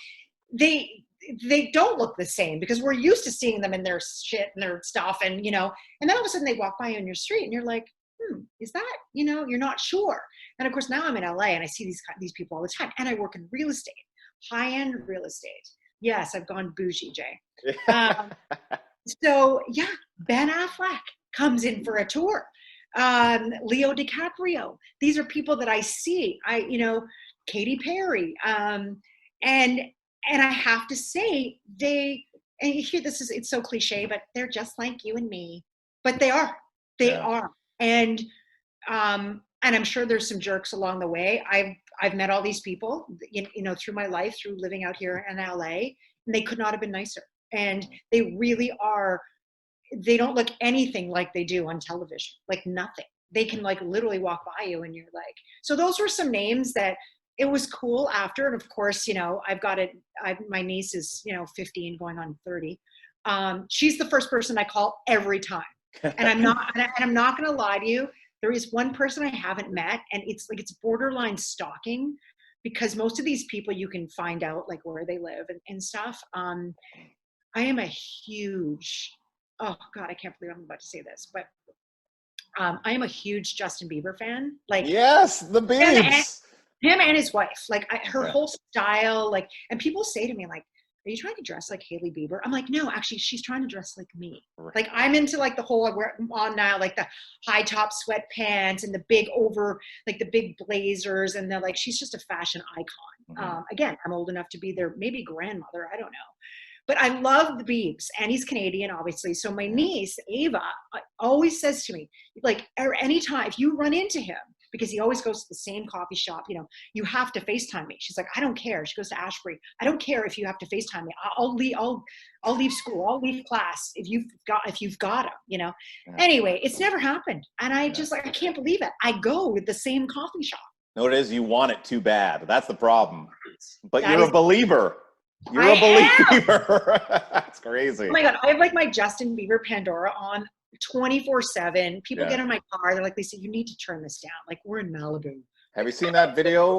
they don't look the same, because we're used to seeing them in their shit and their stuff, and then all of a sudden they walk by you in your street and you're like, is that, you're not sure. And of course now I'm in LA and I see these people all the time, and I work in real estate, high-end real estate. Yes, I've gone bougie, Jay. So yeah, Ben Affleck comes in for a tour. Leo DiCaprio. These are people that I see. Katy Perry. And I have to say, and you hear it's so cliche, but they're just like you and me. But they are. They are. And I'm sure there's some jerks along the way. I've met all these people, through my life, through living out here in LA, and they could not have been nicer. And they really are. They don't look anything like they do on television, like nothing. They can like literally walk by you and you're like, so those were some names that it was cool after. And of course, my niece is, 15 going on 30. She's the first person I call every time. And I'm not going to lie to you. There is one person I haven't met, and it's borderline stalking, because most of these people you can find out like where they live and stuff. I am a huge, oh God, I can't believe I'm about to say this, but I am a huge Justin Bieber fan. Like, yes, the Biebs. Him and his wife, like her whole style, like, and people say to me like, are you trying to dress like Hailey Bieber? I'm like, no, actually she's trying to dress like me. Right. Like I'm into like the whole, I'm on now, like the high top sweatpants and the big like the big blazers, and like, she's just a fashion icon. Again, I'm old enough to be their maybe grandmother. I don't know. But I love the Biebs, and he's Canadian, obviously. So my niece, Ava, always says to me, like, anytime, if you run into him, because he always goes to the same coffee shop, you have to FaceTime me. She's like, I don't care. She goes to Ashbury. I don't care if you have to FaceTime me. I'll leave school. I'll leave class if you've got him, Anyway, it's never happened. And I just I can't believe it. I go to the same coffee shop. No, it is. You want it too bad. That's the problem. But you're a believer. You're a believer. That's crazy. Oh my God. I have like my Justin Bieber Pandora on 24/7. People Yeah. get in my car. They're like, Lisa, you need to turn this down. Like, we're in Malibu. Have you seen that video,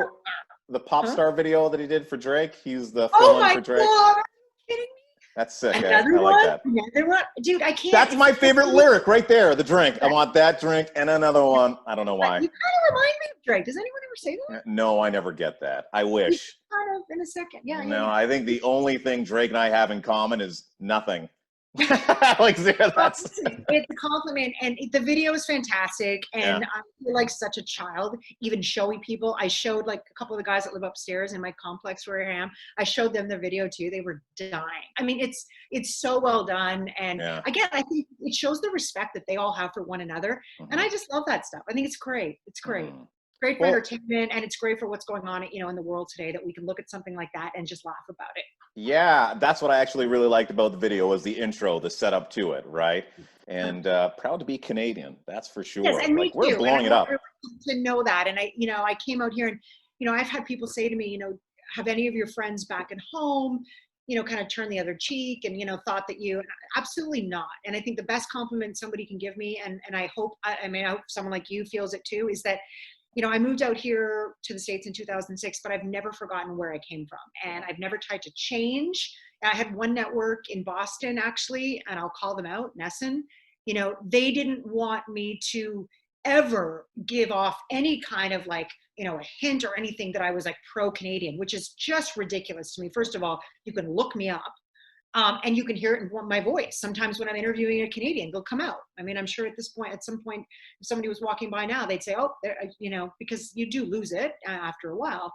the pop star video that he did for Drake? He's the Oh fill-in my for Drake. God. Are you kidding me? That's sick. Another I like that. Another one. Dude, I can't. That's my favorite lyric right there. The drink. I want that drink and another one. I don't know why. You kind of remind me of Drake. Does anyone ever say that? No, I never get that. I wish. Kind of in a second. Yeah. No, I think the only thing Drake and I have in common is nothing. Like, that's it's a compliment, and the video is fantastic, and I feel like such a child even showing people. I showed like a couple of the guys that live upstairs in my complex where I am, I showed them the video too. They were dying. I mean, it's so well done, and again, I think it shows the respect that they all have for one another, and I just love that stuff. I think it's great. It's great. Great for entertainment, and it's great for what's going on, in the world today, that we can look at something like that and just laugh about it. Yeah, that's what I actually really liked about the video, was the intro, the setup to it, right? And proud to be Canadian, that's for sure. Yes, and like, me we're too. blowing it up. To know that, and I came out here, and I've had people say to me, have any of your friends back at home, kind of turn the other cheek, and thought that absolutely not. And I think the best compliment somebody can give me, and I hope I hope someone like you feels it too, is that I moved out here to the States in 2006, but I've never forgotten where I came from. And I've never tried to change. I had one network in Boston, actually, and I'll call them out, Nesson. They didn't want me to ever give off any kind of a hint or anything that I was like pro-Canadian, which is just ridiculous to me. First of all, you can look me up. And you can hear it in my voice. Sometimes when I'm interviewing a Canadian, they'll come out. I mean, I'm sure at some point, if somebody was walking by now, they'd say, oh, because you do lose it after a while.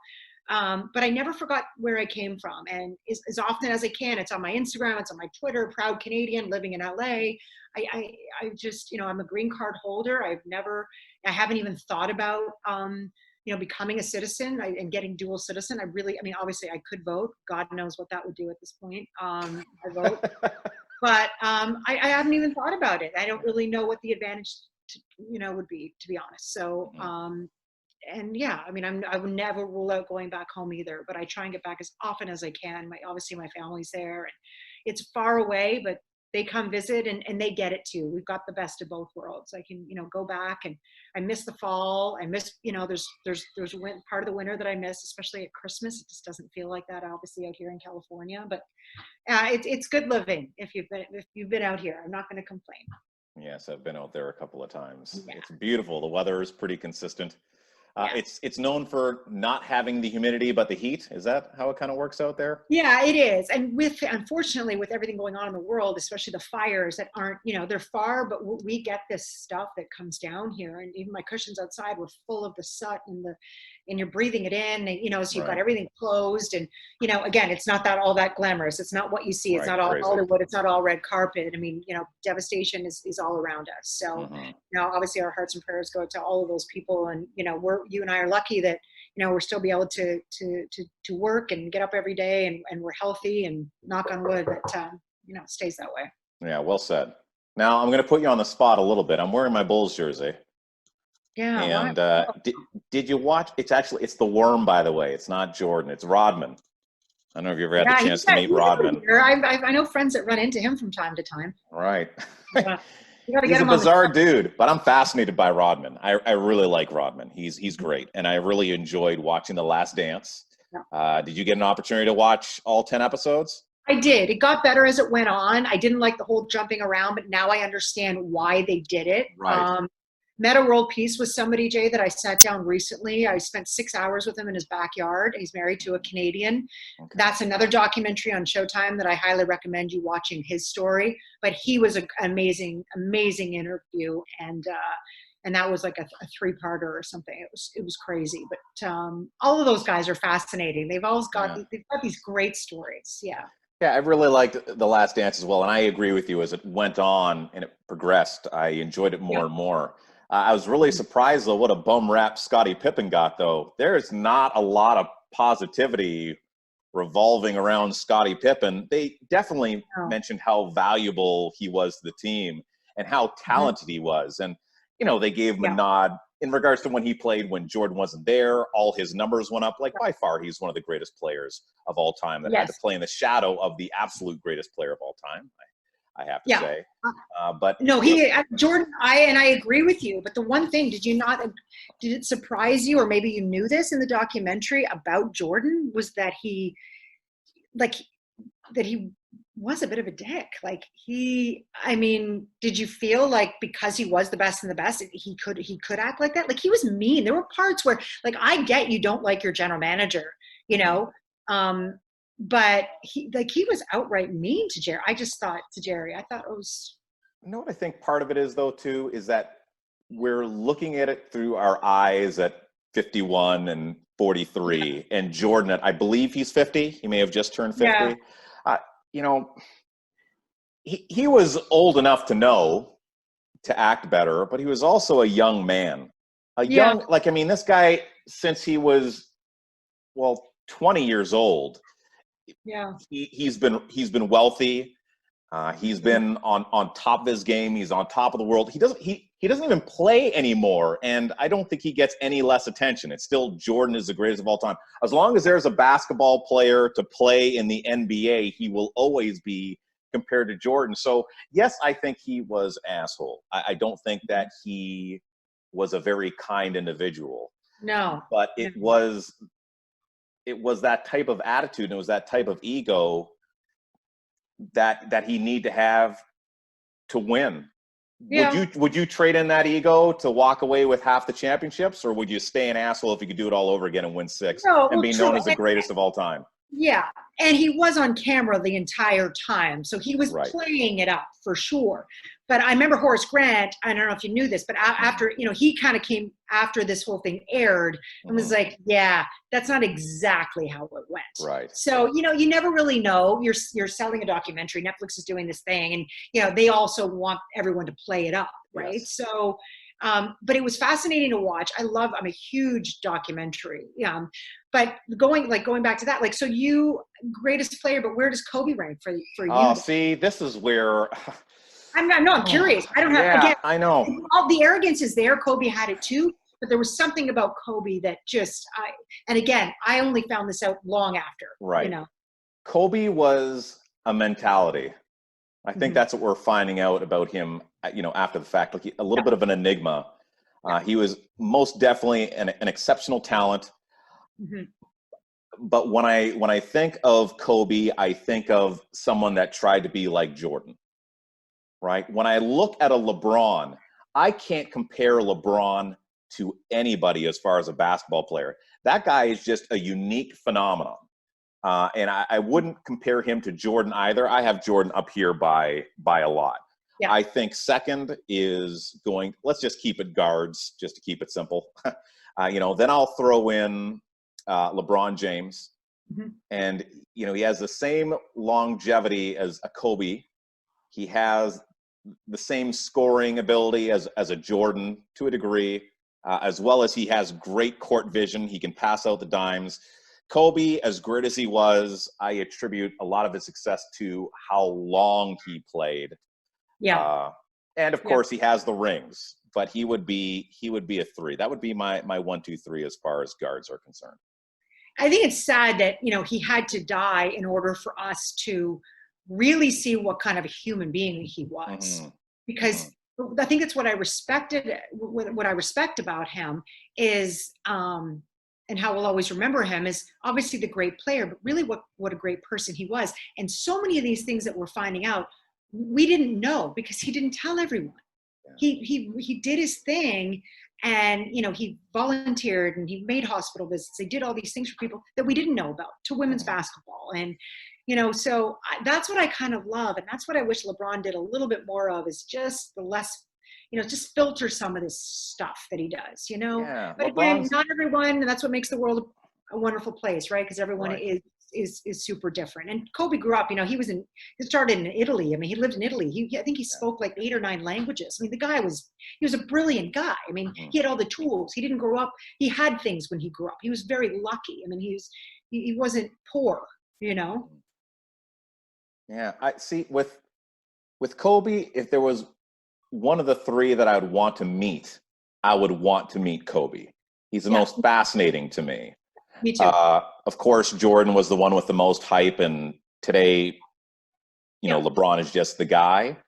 But I never forgot where I came from. And as often as I can, it's on my Instagram, it's on my Twitter, proud Canadian living in LA. I just, I'm a green card holder. I haven't even thought about, becoming a citizen and getting dual citizen. Obviously I could vote. God knows what that would do at this point. I vote, but I haven't even thought about it. I don't really know what the advantage, would be, to be honest. So, I would never rule out going back home either, but I try and get back as often as I can. Obviously my family's there, and it's far away, but they come visit and they get it too. We've got the best of both worlds. I can, go back, and I miss the fall. I miss, there's part of the winter that I miss, especially at Christmas. It just doesn't feel like that, obviously, out here in California, but it's good living if you've been out here. I'm not going to complain. Yes, I've been out there a couple of times. Yeah. It's beautiful. The weather is pretty consistent. It's known for not having the humidity, but the heat. Is that how it kind of works out there? Yeah, it is. And unfortunately, with everything going on in the world, especially the fires that aren't, they're far, but we get this stuff that comes down here. And even my cushions outside were full of the soot and you're breathing it in, and, so you've got everything closed. And, again, it's not all that glamorous. It's not what you see. It's not all Hollywood. It's not all red carpet. I mean, devastation is all around us. So, obviously our hearts and prayers go to all of those people. And, you and I are lucky that, we're still be able to work and get up every day, and we're healthy, and knock on wood that, it stays that way. Yeah, well said. Now I'm going to put you on the spot a little bit. I'm wearing my Bulls jersey. Yeah. And did you watch? It's the Worm, by the way. It's not Jordan. It's Rodman. I don't know if you ever had the chance to meet Rodman. I know friends that run into him from time to time. Right. He's a bizarre dude, but I'm fascinated by Rodman. I really like Rodman. He's great, and I really enjoyed watching The Last Dance. Yeah. Did you get an opportunity to watch all 10 episodes? I did. It got better as it went on. I didn't like the whole jumping around, but now I understand why they did it. Right. Met a world peace with somebody, Jay, that I sat down recently. I spent 6 hours with him in his backyard. He's married to a Canadian. Okay. That's another documentary on Showtime that I highly recommend you watching his story. But he was an amazing, amazing interview. And that was like a 3-parter or something. It was crazy. But all of those guys are fascinating. They've got these great stories. Yeah. Yeah, I really liked The Last Dance as well. And I agree with you, as it went on and it progressed, I enjoyed it more and more. I was really surprised, though, what a bum rap Scottie Pippen got, though. There's not a lot of positivity revolving around Scottie Pippen. They definitely mentioned how valuable he was to the team and how talented he was. And, they gave him a nod in regards to when he played when Jordan wasn't there. All his numbers went up. Like, by far, he's one of the greatest players of all time that had to play in the shadow of the absolute greatest player of all time. I have to Yeah. say. But No, Jordan, I agree with you. But the one thing, did it surprise you, or maybe you knew this in the documentary about Jordan, was that he was a bit of a dick. Did you feel like because he was the best and the best, he could act like that? Like, he was mean. There were parts where, like, I get you don't like your general manager, but he was outright mean to Jerry. I thought it was. You know what I think part of it is, though, too, is that we're looking at it through our eyes at 51 and 43, and Jordan I believe he's 50. He may have just turned 50. Yeah. He was old enough to know to act better, but he was also a young man. This guy, since he was 20 years old, he's been wealthy. He's been on top of his game. He's on top of the world. He doesn't even play anymore, and I don't think he gets any less attention. It's still Jordan is the greatest of all time. As long as there's a basketball player to play in the NBA, he will always be compared to Jordan. So yes, I think he was an asshole. I don't think that he was a very kind individual. No, but it was that type of attitude, and it was that type of ego that he need to have to win. Yeah. Would you trade in that ego to walk away with half the championships, or would you stay an asshole if you could do it all over again and win 6 and be known as the greatest of all time? Yeah, and he was on camera the entire time, so he was playing it up for sure. But I remember Horace Grant, I don't know if you knew this, but after, he kind of came after this whole thing aired and was like, yeah, that's not exactly how it went. Right. So, you never really know. You're selling a documentary. Netflix is doing this thing, and, they also want everyone to play it up, right? Yes. So, but it was fascinating to watch. I'm a huge documentary. But going back to that, so you greatest player, but where does Kobe rank for you? Oh, see, this is where I'm curious. I don't have. Yeah, again, I know. All the arrogance is there. Kobe had it too, but there was something about Kobe that and again, I only found this out long after. Right. Kobe was a mentality. I think that's what we're finding out about him, after the fact. Like a little bit of an enigma. He was most definitely an exceptional talent. Mm-hmm. But when I think of Kobe, I think of someone that tried to be like Jordan. Right? When I look at a LeBron, I can't compare LeBron to anybody as far as a basketball player. That guy is just a unique phenomenon. And I wouldn't compare him to Jordan either. I have Jordan up here by a lot. Yeah. I think second is let's just keep it guards, just to keep it simple. Then I'll throw in LeBron James. Mm-hmm. And, he has the same longevity as a Kobe. He has the same scoring ability as a Jordan to a degree, as well as he has great court vision. He can pass out the dimes. Kobe, as great as he was, I attribute a lot of his success to how long he played. Yeah. And of course he has the rings, but he would be a 3. That would be my 1, 2, 3 as far as guards are concerned. I think it's sad that, he had to die in order for us to really see what kind of a human being he was. Mm-hmm. Because I think it's what I respect about him is, and how we'll always remember him is obviously the great player, but really what a great person he was. And so many of these things that we're finding out, we didn't know because he didn't tell everyone. Yeah. He did his thing, and he volunteered and he made hospital visits. He did all these things for people that we didn't know about, to women's basketball. And so that's what I kind of love, and that's what I wish LeBron did a little bit more of, is just the less, just filter some of this stuff that he does. Yeah, but again, not everyone, and that's what makes the world a wonderful place, right? Because everyone is super different. And Kobe grew up, he started in Italy. I mean, he lived in Italy. I think he spoke like 8 or 9 languages. I mean, the guy he was a brilliant guy. I mean, he had all the tools. He didn't grow up. He had things when he grew up. He was very lucky. I mean, he wasn't poor, Yeah, I see with Kobe, if there was one of the 3 that I would want to meet, I would want to meet Kobe. He's the most fascinating to me. Me too. Of course, Jordan was the one with the most hype, and today know, LeBron is just the guy.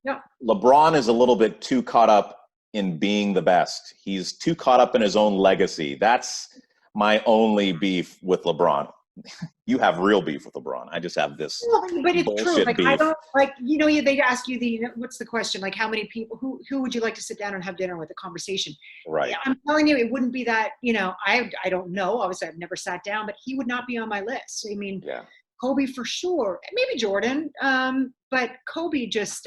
Yeah. LeBron is a little bit too caught up in being the best. He's too caught up in his own legacy. That's my only beef with LeBron. You have real beef with LeBron. I just have this but it's bullshit true. Like, beef. I don't, like, you know, they ask you what's the question? Like, how many people, who would you like to sit down and have dinner with, a conversation? Right. Yeah, I'm telling you, it wouldn't be that, you know, I don't know. Obviously, I've never sat down, but he would not be on my list. I mean, Yeah. Kobe for sure, maybe Jordan, but Kobe just,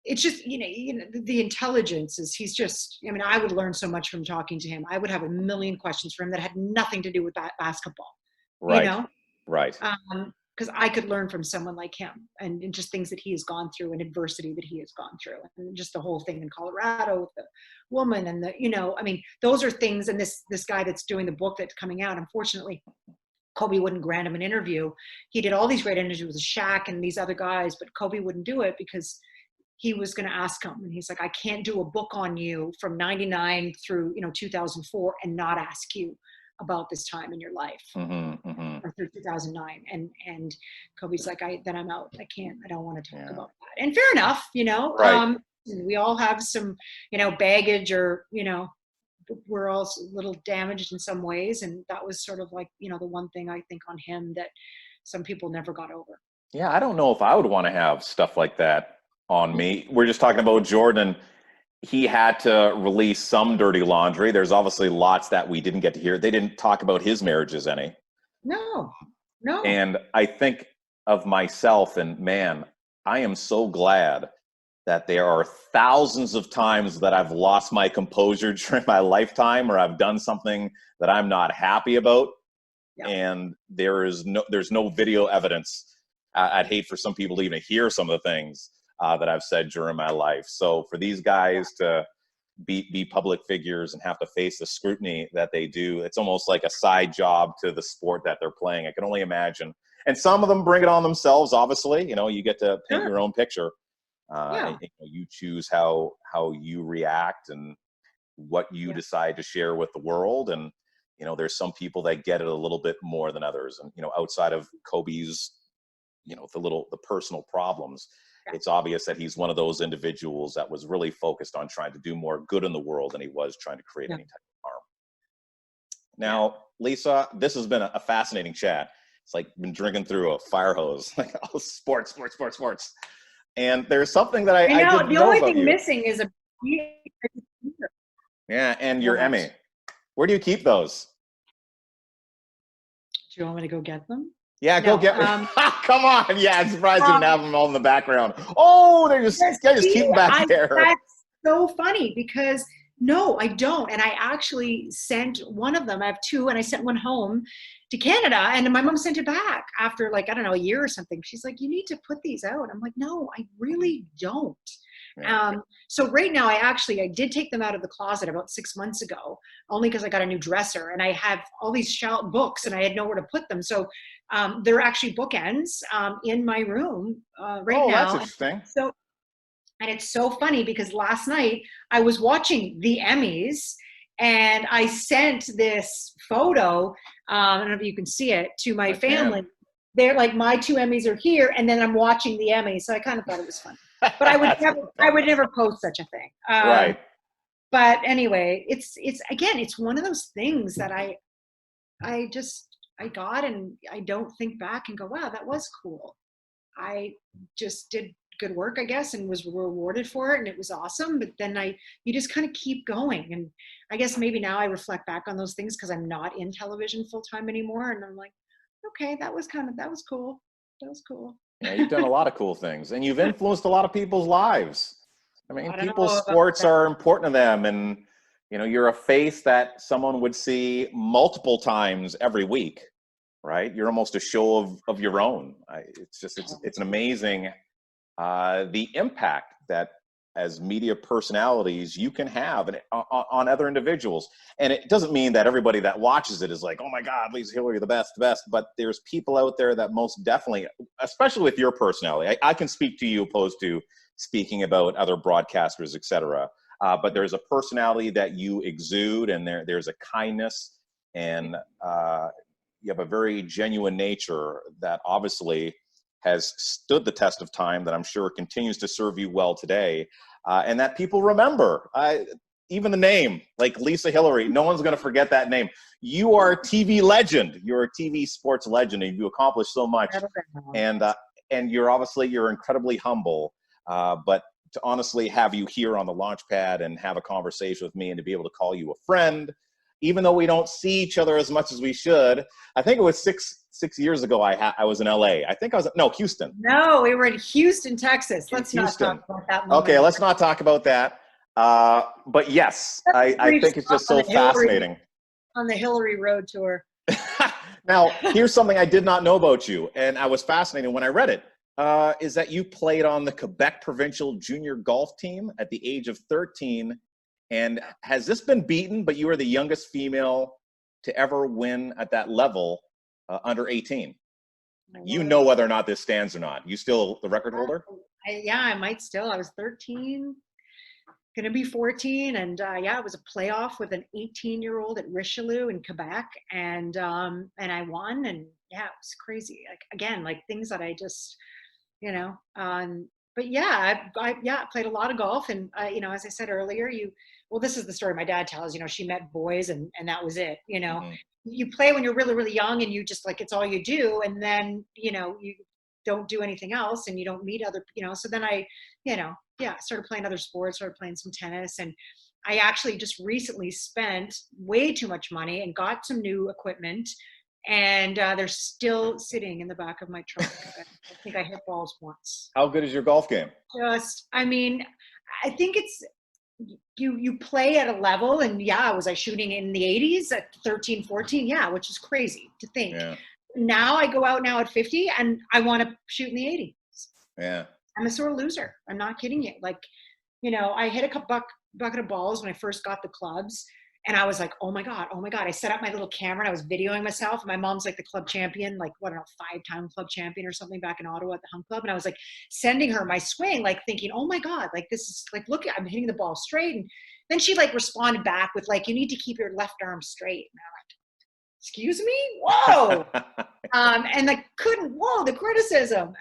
it's just, you know, the intelligence is, he's just, I mean, I would learn so much from talking to him. I would have a million questions for him that had nothing to do with that basketball, Right. you know? Right. Because I could learn from someone like him, and just things that he has gone through and adversity that he has gone through, and just the whole thing in Colorado with the woman and the, you know, I mean, those are things. And this guy that's doing the book that's coming out, unfortunately, Kobe wouldn't grant him an interview. He did all these great interviews with Shaq and these other guys, but Kobe wouldn't do it because he was going to ask him. And he's like, I can't do a book on you from 99 through, you know, 2004 and not ask you about this time in your life, or through 2009. And Kobe's like, then I'm out. I don't want to talk about that. And fair enough, you know, Right. we all have some, you know, baggage, or, you know, we're all a little damaged in some ways. And that was sort of like, you know, the one thing I think on him that some people never got over. Yeah. I don't know if I would want to have stuff like that on me. We're just talking about Jordan. He had to release some dirty laundry. There's obviously lots that we didn't get to hear. They didn't talk about his marriages any. No. And I think of myself, and man, I am so glad that there are thousands of times that I've lost my composure during my lifetime, or I've done something that I'm not happy about. Yeah. And there's no video evidence. I'd hate for some people to even hear some of the things that I've said during my life. So for these guys to be public figures and have to face the scrutiny that they do, it's almost like a side job to the sport that they're playing. I can only imagine. And some of them bring it on themselves, obviously. You know, you get to paint your own picture. And, you choose how you react and what you decide to share with the world. And, you know, there's some people that get it a little bit more than others. And, you know, outside of Kobe's, you know, the personal problems, it's obvious that he's one of those individuals that was really focused on trying to do more good in the world than he was trying to create any type of harm. Now, Lisa, this has been a fascinating chat. It's like been drinking through a fire hose, like, oh, sports. And there's something that I didn't the know only about thing you. missing is a. Yeah, and your Emmy. Where do you keep those? Do you want me to go get them? Yeah, go get them. Come on. Yeah, I'm surprised you didn't have them all in the background. Oh, they're just keep them back there. That's so funny because no, I don't. And I actually sent one of them. I have two, and I sent one home to Canada, and my mom sent it back after, like, I don't know, a year or something. She's like, you need to put these out. I'm like, no, I really don't. Yeah. So right now I did take them out of the closet about 6 months ago, only because I got a new dresser and I have all these books and I had nowhere to put them. So they're actually bookends in my room right now. Oh, that's interesting. And it's so funny because last night I was watching the Emmys and I sent this photo, I don't know if you can see it, to my family. They're like, my two Emmys are here, and then I'm watching the Emmys. So I kind of thought it was funny. But I would never post such a thing. Right. But anyway, it's one of those things that I got, and I don't think back and go, wow, that was cool. I just did good work, I guess, and was rewarded for it, and it was awesome. But then you just kind of keep going. And I guess maybe now I reflect back on those things because I'm not in television full time anymore. And I'm like, okay, that was cool. That was cool. Yeah, you've done a lot of cool things, and you've influenced a lot of people's lives. I mean, people's sports are important to them, and, you know, you're a face that someone would see multiple times every week, right? You're almost a show of your own. It's an amazing, the impact that as media personalities you can have on other individuals. And it doesn't mean that everybody that watches it is like, oh my God, Lisa Hillary, the best, but there's people out there that most definitely, especially with your personality, I can speak to you opposed to speaking about other broadcasters, etc. But there's a personality that you exude, and there's a kindness, and you have a very genuine nature that obviously has stood the test of time, that I'm sure continues to serve you well today, and that people remember. Even the name, like Lisa Hillary, no one's going to forget that name. You are a TV legend. You're a TV sports legend, and you accomplished so much. And you're incredibly humble. But to honestly have you here on the Launchpad and have a conversation with me, and to be able to call you a friend, even though we don't see each other as much as we should. I think it was six years ago I was in LA. I think I was, no, Houston. No, we were in Houston, Texas. Let's not talk about that moment. Okay, let's not talk about that. But yes, I think it's just so fascinating. On the Hillary Road tour. Now, here's something I did not know about you, and I was fascinated when I read it, is that you played on the Quebec Provincial Junior Golf Team at the age of 13. And has this been beaten, but you are the youngest female to ever win at that level under 18? You know whether or not this stands or not. You still the record holder? Yeah, I might still. I was 13. Going to be 14, and it was a playoff with an 18-year-old at Richelieu in Quebec, and I won, and it was crazy. Like, again, like things that I just, but yeah, I played a lot of golf, and as I said earlier, this is the story my dad tells. She met boys, and that was it. Mm-hmm. You play when you're really, really young, and you just like it's all you do, and then you don't do anything else, and you don't meet other. So then I started playing other sports, started playing some tennis, and I actually just recently spent way too much money and got some new equipment, and they're still sitting in the back of my truck. I think I hit balls once. How good is your golf game? I think it's, you play at a level, and was I shooting in the 80s at 13, 14? Yeah, which is crazy to think. Yeah. Now I go out now at 50 and I want to shoot in the 80s. Yeah. I'm a sore loser. I'm not kidding you. Like, I hit a bucket of balls when I first got the clubs, and I was like, oh my God. I set up my little camera and I was videoing myself. And my mom's like the club champion, like, 5-time club champion or something back in Ottawa at the Hunt Club. And I was like sending her my swing, like thinking, oh my God, like this is like, look, I'm hitting the ball straight. And then she like responded back with like, you need to keep your left arm straight. And I'm like, excuse me? Whoa. And I couldn't, the criticism.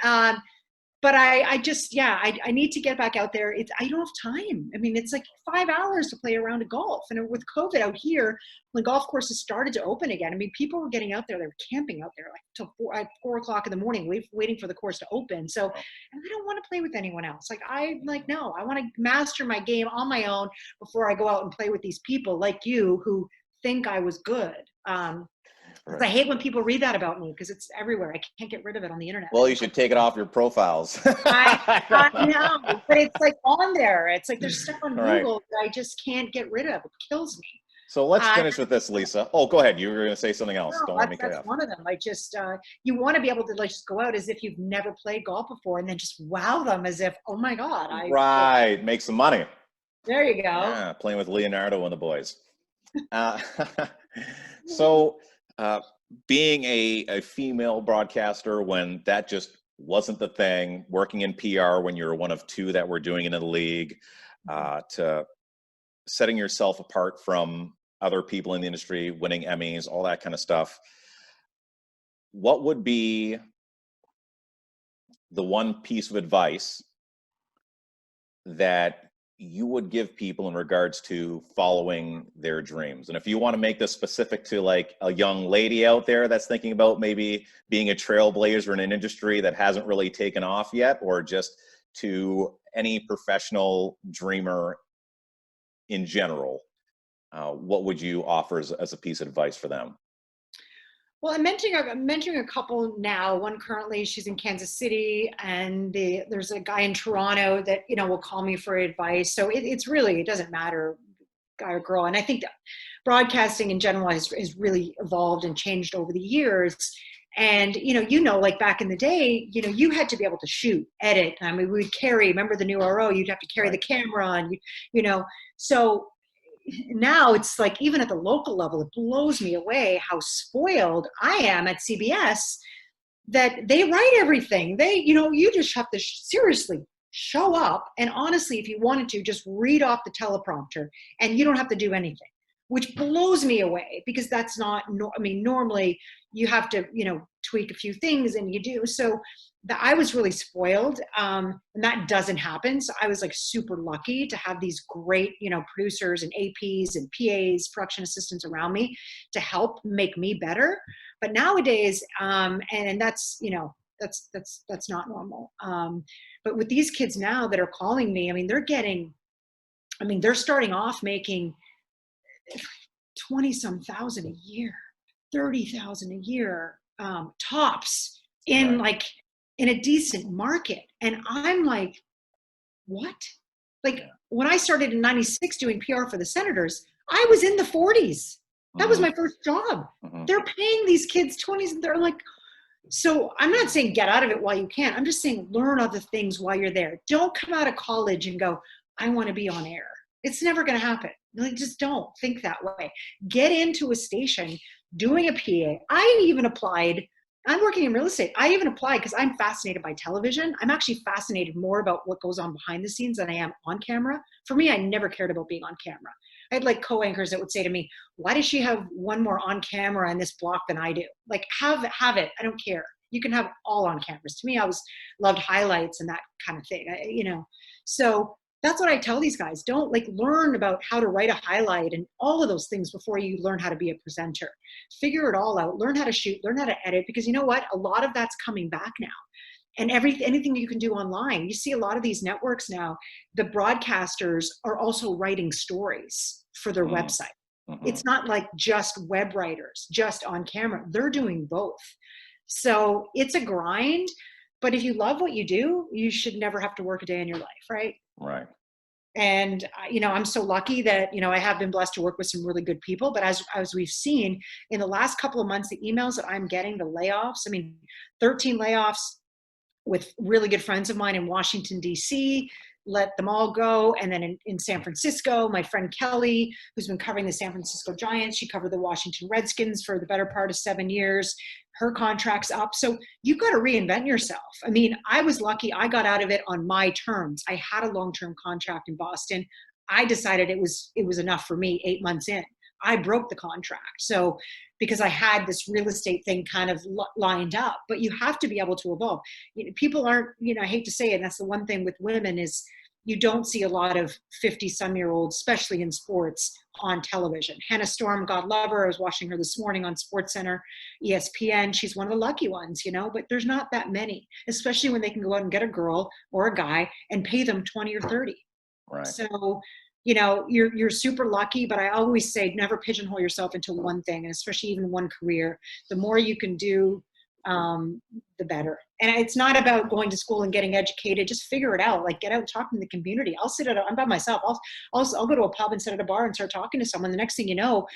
But I just, I need to get back out there. I don't have time. I mean, it's like 5 hours to play a round of golf. And with COVID out here, when golf courses started to open again, I mean, people were getting out there. They were camping out there like till 4 o'clock in the morning, waiting for the course to open. So, and I don't want to play with anyone else. No, I want to master my game on my own before I go out and play with these people like you who think I was good. Right. I hate when people read that about me because it's everywhere. I can't get rid of it on the internet. Well, you should take it off your profiles. I know, but it's like on there. It's like there's stuff on Google that I just can't get rid of. It kills me. So let's finish with this, Lisa. Oh, go ahead. You were going to say something else. No, don't let me cut that's one of them. I just, you want to be able to like just go out as if you've never played golf before and then just wow them as if, oh my God. Make some money. There you go. Yeah, playing with Leonardo and the boys. So being a female broadcaster when that just wasn't the thing, working in PR when you're one of two that were doing it in the league, to setting yourself apart from other people in the industry, winning Emmys, all that kind of stuff. What would be the one piece of advice that you would give people in regards to following their dreams? And if you want to make this specific to like a young lady out there that's thinking about maybe being a trailblazer in an industry that hasn't really taken off yet, or just to any professional dreamer in general, what would you offer as a piece of advice for them? Well, I'm mentoring a couple now. One currently, she's in Kansas City, and there's a guy in Toronto that will call me for advice. So it's really, it doesn't matter, guy or girl. And I think that broadcasting in general has really evolved and changed over the years. And like back in the day, you had to be able to shoot, edit. I mean, we would carry. Remember the new RO? You'd have to carry the camera on. So. Now it's like, even at the local level, it blows me away how spoiled I am at CBS that they write everything. You just have to seriously show up. And honestly, if you wanted to, just read off the teleprompter and you don't have to do anything, which blows me away because that's not, normally you have to, tweak a few things and you do. So I was really spoiled, and that doesn't happen. So I was like super lucky to have these great, producers and APs and PAs, production assistants around me to help make me better. But nowadays, and that's, that's not normal. But with these kids now that are calling me, they're starting off making 20 some thousand a year, 30,000 a year, tops in in a decent market. And I'm like, what? Like when I started in 96 doing PR for the Senators, I was in the 40s. That was my first job. They're paying these kids 20s. And they're like, so I'm not saying get out of it while you can. I'm just saying learn other things while you're there. Don't come out of college and go, I want to be on air. It's never going to happen. Like, just don't think that way. Get into a station doing a PA. I even applied. I'm working in real estate. I even applied because I'm fascinated by television. I'm actually fascinated more about what goes on behind the scenes than I am on camera. For me, I never cared about being on camera. I had like co-anchors that would say to me, why does she have one more on camera in this block than I do? Like, have it. I don't care. You can have all on cameras. To me, I loved highlights and that kind of thing, So that's what I tell these guys. Don't learn about how to write a highlight and all of those things before you learn how to be a presenter. Figure it all out. Learn how to shoot, learn how to edit, because you know what? A lot of that's coming back now. And anything you can do online. You see a lot of these networks now, the broadcasters are also writing stories for their website. It's not like just web writers, just on camera. They're doing both. So it's a grind, but if you love what you do, you should never have to work a day in your life, right? Right. And, I'm so lucky that, I have been blessed to work with some really good people. But as we've seen in the last couple of months, the emails that I'm getting, the layoffs, 13 layoffs with really good friends of mine in Washington, D.C., let them all go. And then in San Francisco, my friend Kelly, who's been covering the San Francisco Giants, she covered the Washington Redskins for the better part of 7 years. Her contract's up. So you've got to reinvent yourself. I was lucky. I got out of it on my terms. I had a long-term contract in Boston. I decided it was enough for me 8 months in. I broke the contract. So because I had this real estate thing kind of lined up, but you have to be able to evolve. People aren't, I hate to say it, and that's the one thing with women is you don't see a lot of 50-some-year-olds, especially in sports, on television. Hannah Storm, God love her. I was watching her this morning on SportsCenter, ESPN. She's one of the lucky ones, but there's not that many, especially when they can go out and get a girl or a guy and pay them 20 or 30. Right. So, you're super lucky, but I always say never pigeonhole yourself into one thing, and especially even one career. The more you can do, the better. And it's not about going to school and getting educated. Just figure it out. Get out, talk in the community. I'm by myself. I'll go to a pub and sit at a bar and start talking to someone. The next thing you know,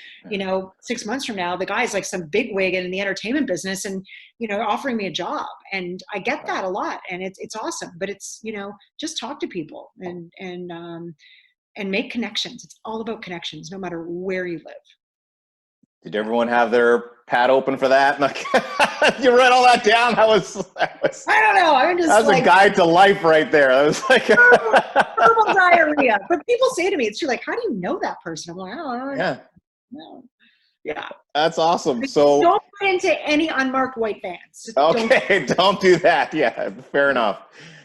6 months from now, the guy's like some big wig in the entertainment business and, offering me a job. And I get that a lot, and it's awesome. But it's, just talk to people and make connections. It's all about connections, no matter where you live. Did everyone have their pad open for that? You read all that down? That was I don't know. That was a guide to life right there. That was like verbal diarrhea. But people say to me, it's true, like, how do you know that person? I'm like, I don't know. Yeah. No. Yeah. That's awesome. So don't get into any unmarked white vans. Okay, don't do that. Yeah, fair enough.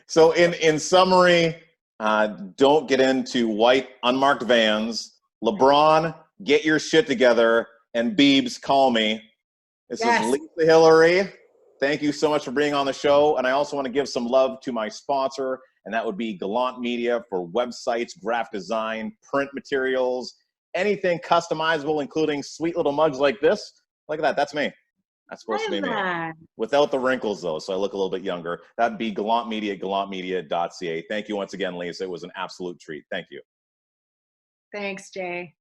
So in summary, don't get into white unmarked vans. LeBron, get your shit together. And Biebs, call me. This is Lisa Hillary. Thank you so much for being on the show. And I also want to give some love to my sponsor, and that would be Gallant Media for websites, graphic design, print materials, anything customizable, including sweet little mugs like this. Look at that. That's me. That's supposed to be me. Without the wrinkles, though, so I look a little bit younger. That'd be Gallant Media, gallantmedia.ca. Thank you once again, Lisa. It was an absolute treat. Thank you. Thanks, Jay.